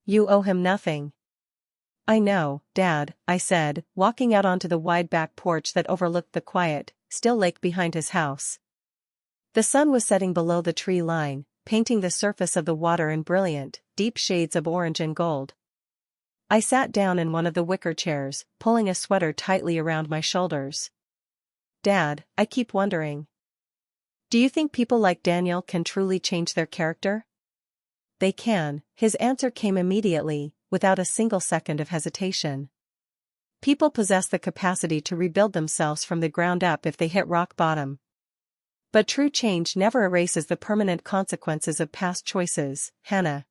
You owe him nothing." "I know, Dad," I said, walking out onto the wide back porch that overlooked the quiet, still lake behind his house. The sun was setting below the tree line, painting the surface of the water in brilliant, deep shades of orange and gold. I sat down in one of the wicker chairs, pulling a sweater tightly around my shoulders. "Dad, I keep wondering. Do you think people like Daniel can truly change their character?" "They can," his answer came immediately, without a single second of hesitation. People possess the capacity to rebuild themselves from the ground up if they hit rock bottom. But true change never erases the permanent consequences of past choices, Hannah.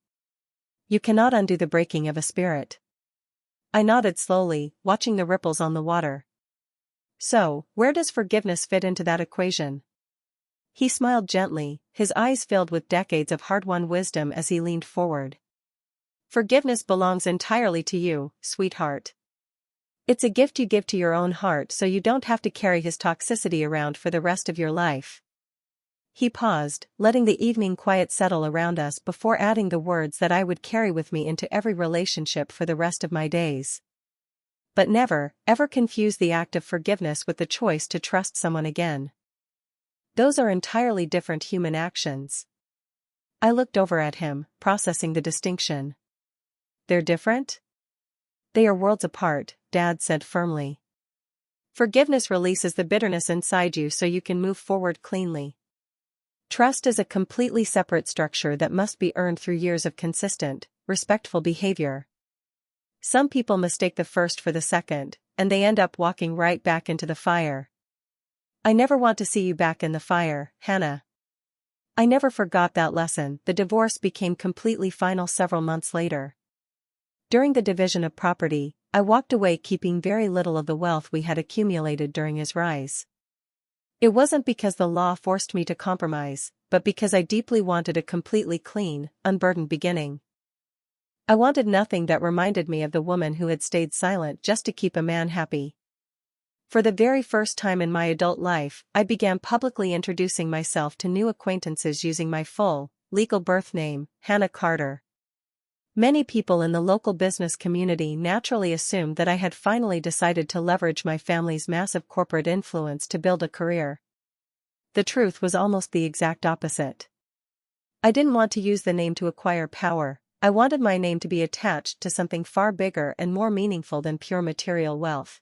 You cannot undo the breaking of a spirit. I nodded slowly, watching the ripples on the water. So, where does forgiveness fit into that equation? He smiled gently, his eyes filled with decades of hard-won wisdom as he leaned forward. Forgiveness belongs entirely to you, sweetheart. It's a gift you give to your own heart so you don't have to carry his toxicity around for the rest of your life. He paused, letting the evening quiet settle around us before adding the words that I would carry with me into every relationship for the rest of my days. But never, ever confuse the act of forgiveness with the choice to trust someone again. Those are entirely different human actions. I looked over at him, processing the distinction. They're different? They are worlds apart, Dad said firmly. Forgiveness releases the bitterness inside you so you can move forward cleanly. Trust is a completely separate structure that must be earned through years of consistent, respectful behavior. Some people mistake the first for the second, and they end up walking right back into the fire. I never want to see you back in the fire, Hannah. I never forgot that lesson. The divorce became completely final several months later. During the division of property, I walked away keeping very little of the wealth we had accumulated during his rise. It wasn't because the law forced me to compromise, but because I deeply wanted a completely clean, unburdened beginning. I wanted nothing that reminded me of the woman who had stayed silent just to keep a man happy. For the very first time in my adult life, I began publicly introducing myself to new acquaintances using my full, legal birth name, Hannah Carter. Many people in the local business community naturally assumed that I had finally decided to leverage my family's massive corporate influence to build a career. The truth was almost the exact opposite. I didn't want to use the name to acquire power. I wanted my name to be attached to something far bigger and more meaningful than pure material wealth.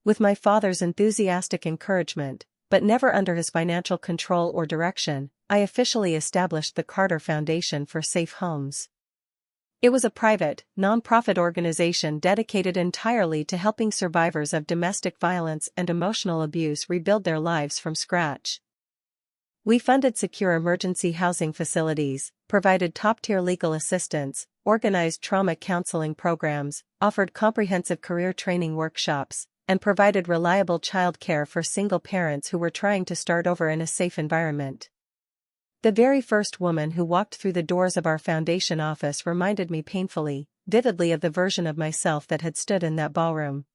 With my father's enthusiastic encouragement, but never under his financial control or direction, I officially established the Carter Foundation for Safe Homes. It was a private, non-profit organization dedicated entirely to helping survivors of domestic violence and emotional abuse rebuild their lives from scratch. We funded secure emergency housing facilities, provided top-tier legal assistance, organized trauma counseling programs, offered comprehensive career training workshops, and provided reliable child care for single parents who were trying to start over in a safe environment. The very first woman who walked through the doors of our foundation office reminded me painfully, vividly of the version of myself that had stood in that ballroom.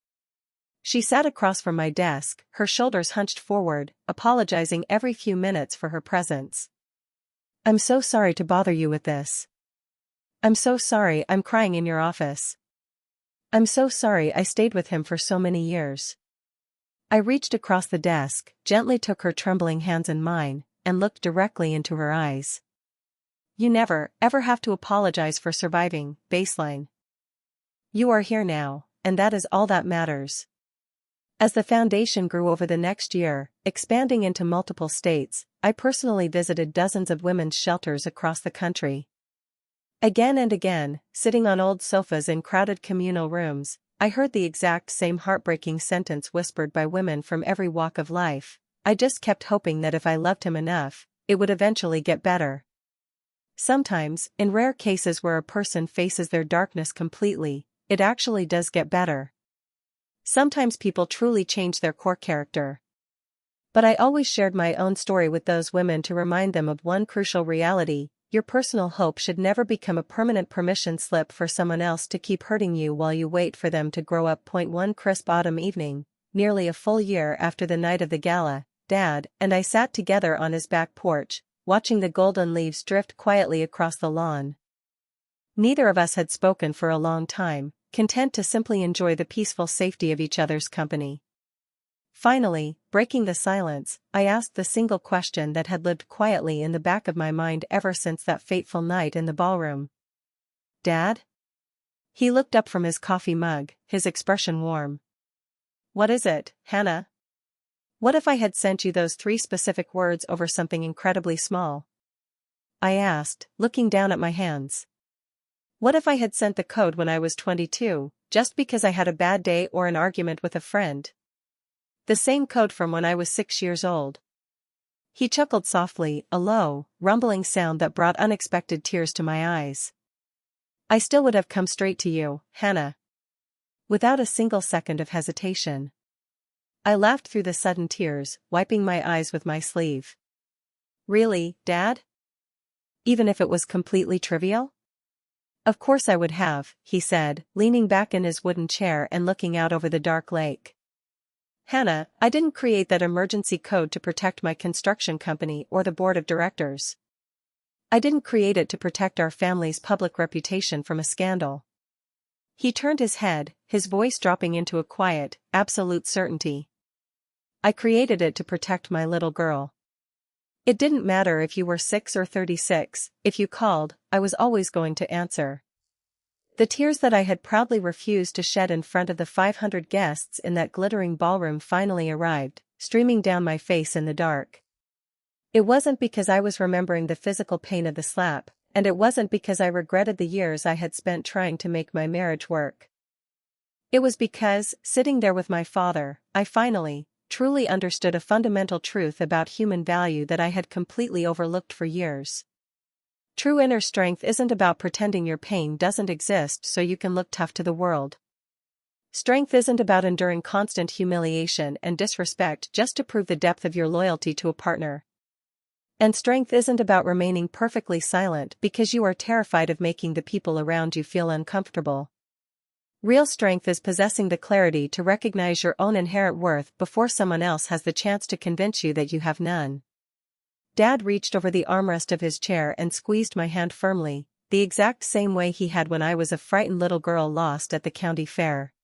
She sat across from my desk, her shoulders hunched forward, apologizing every few minutes for her presence. "I'm so sorry to bother you with this. I'm so sorry I'm crying in your office. I'm so sorry I stayed with him for so many years." I reached across the desk, gently took her trembling hands in mine, and looked directly into her eyes. "You never, ever have to apologize for surviving, baseline. You are here now, and that is all that matters." As the foundation grew over the next year, expanding into multiple states, I personally visited dozens of women's shelters across the country. Again and again, sitting on old sofas in crowded communal rooms, I heard the exact same heartbreaking sentence whispered by women from every walk of life: "I just kept hoping that if I loved him enough, it would eventually get better." Sometimes, in rare cases where a person faces their darkness completely, it actually does get better. Sometimes people truly change their core character. But I always shared my own story with those women to remind them of one crucial reality: your personal hope should never become a permanent permission slip for someone else to keep hurting you while you wait for them to grow up. One crisp autumn evening, nearly a full year after the night of the gala, Dad and I sat together on his back porch, watching the golden leaves drift quietly across the lawn. Neither of us had spoken for a long time, content to simply enjoy the peaceful safety of each other's company. Finally, breaking the silence, I asked the single question that had lived quietly in the back of my mind ever since that fateful night in the ballroom. "Dad?" He looked up from his coffee mug, his expression warm. "What is it, Hannah? What if I had sent you those 3 specific words over something incredibly small?" I asked, looking down at my hands. What if I had sent the code when I was 22, just because I had a bad day or an argument with a friend? The same code from when I was 6 years old. He chuckled softly, a low, rumbling sound that brought unexpected tears to my eyes. I still would have come straight to you, Hannah. Without a single second of hesitation. I laughed through the sudden tears, wiping my eyes with my sleeve. Really, Dad? Even if it was completely trivial? Of course I would have, he said, leaning back in his wooden chair and looking out over the dark lake. Hannah, I didn't create that emergency code to protect my construction company or the board of directors. I didn't create it to protect our family's public reputation from a scandal. He turned his head, his voice dropping into a quiet, absolute certainty. I created it to protect my little girl. It didn't matter if you were 6 or 36, if you called, I was always going to answer. The tears that I had proudly refused to shed in front of the 500 guests in that glittering ballroom finally arrived, streaming down my face in the dark. It wasn't because I was remembering the physical pain of the slap, and it wasn't because I regretted the years I had spent trying to make my marriage work. It was because, sitting there with my father, I finally, truly understood a fundamental truth about human value that I had completely overlooked for years. True inner strength isn't about pretending your pain doesn't exist so you can look tough to the world. Strength isn't about enduring constant humiliation and disrespect just to prove the depth of your loyalty to a partner. And strength isn't about remaining perfectly silent because you are terrified of making the people around you feel uncomfortable. Real strength is possessing the clarity to recognize your own inherent worth before someone else has the chance to convince you that you have none. Dad reached over the armrest of his chair and squeezed my hand firmly, the exact same way he had when I was a frightened little girl lost at the county fair.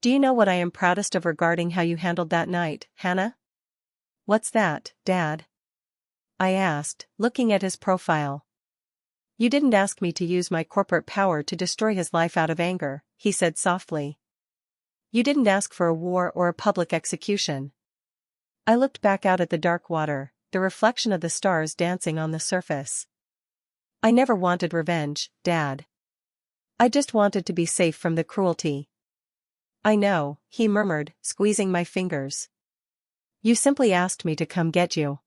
Do you know what I am proudest of regarding how you handled that night, Hannah? What's that, Dad? I asked, looking at his profile. You didn't ask me to use my corporate power to destroy his life out of anger, he said softly. You didn't ask for a war or a public execution. I looked back out at the dark water, the reflection of the stars dancing on the surface. I never wanted revenge, Dad. I just wanted to be safe from the cruelty. I know, he murmured, squeezing my fingers. You simply asked me to come get you.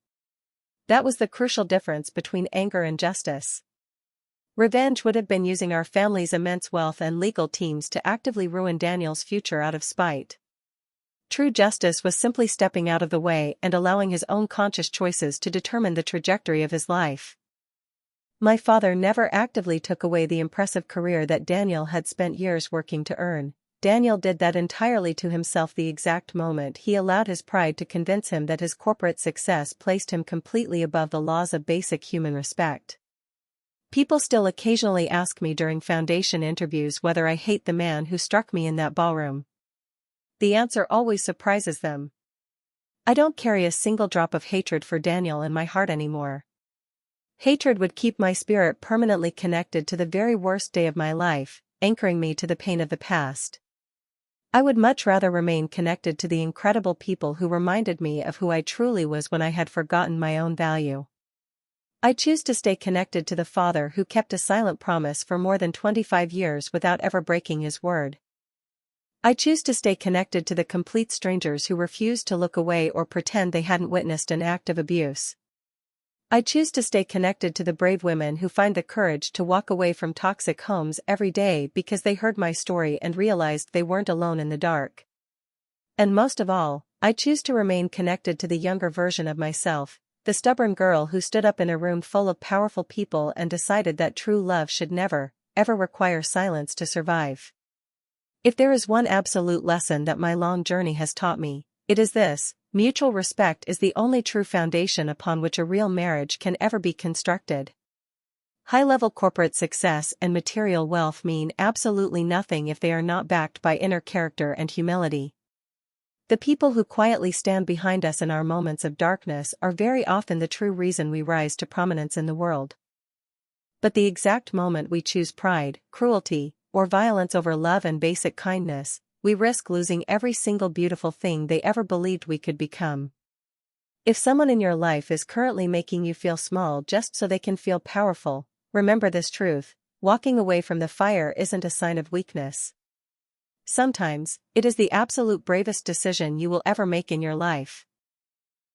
That was the crucial difference between anger and justice. Revenge would have been using our family's immense wealth and legal teams to actively ruin Daniel's future out of spite. True justice was simply stepping out of the way and allowing his own conscious choices to determine the trajectory of his life. My father never actively took away the impressive career that Daniel had spent years working to earn. Daniel did that entirely to himself the exact moment he allowed his pride to convince him that his corporate success placed him completely above the laws of basic human respect. People still occasionally ask me during foundation interviews whether I hate the man who struck me in that ballroom. The answer always surprises them. I don't carry a single drop of hatred for Daniel in my heart anymore. Hatred would keep my spirit permanently connected to the very worst day of my life, anchoring me to the pain of the past. I would much rather remain connected to the incredible people who reminded me of who I truly was when I had forgotten my own value. I choose to stay connected to the father who kept a silent promise for more than 25 years without ever breaking his word. I choose to stay connected to the complete strangers who refused to look away or pretend they hadn't witnessed an act of abuse. I choose to stay connected to the brave women who find the courage to walk away from toxic homes every day because they heard my story and realized they weren't alone in the dark. And most of all, I choose to remain connected to the younger version of myself, the stubborn girl who stood up in a room full of powerful people and decided that true love should never, ever require silence to survive. If there is one absolute lesson that my long journey has taught me, it is this: mutual respect is the only true foundation upon which a real marriage can ever be constructed. High-level corporate success and material wealth mean absolutely nothing if they are not backed by inner character and humility. The people who quietly stand behind us in our moments of darkness are very often the true reason we rise to prominence in the world. But the exact moment we choose pride, cruelty, or violence over love and basic kindness, we risk losing every single beautiful thing they ever believed we could become. If someone in your life is currently making you feel small just so they can feel powerful, remember this truth: Walking away from the fire isn't a sign of weakness. Sometimes, it is the absolute bravest decision you will ever make in your life.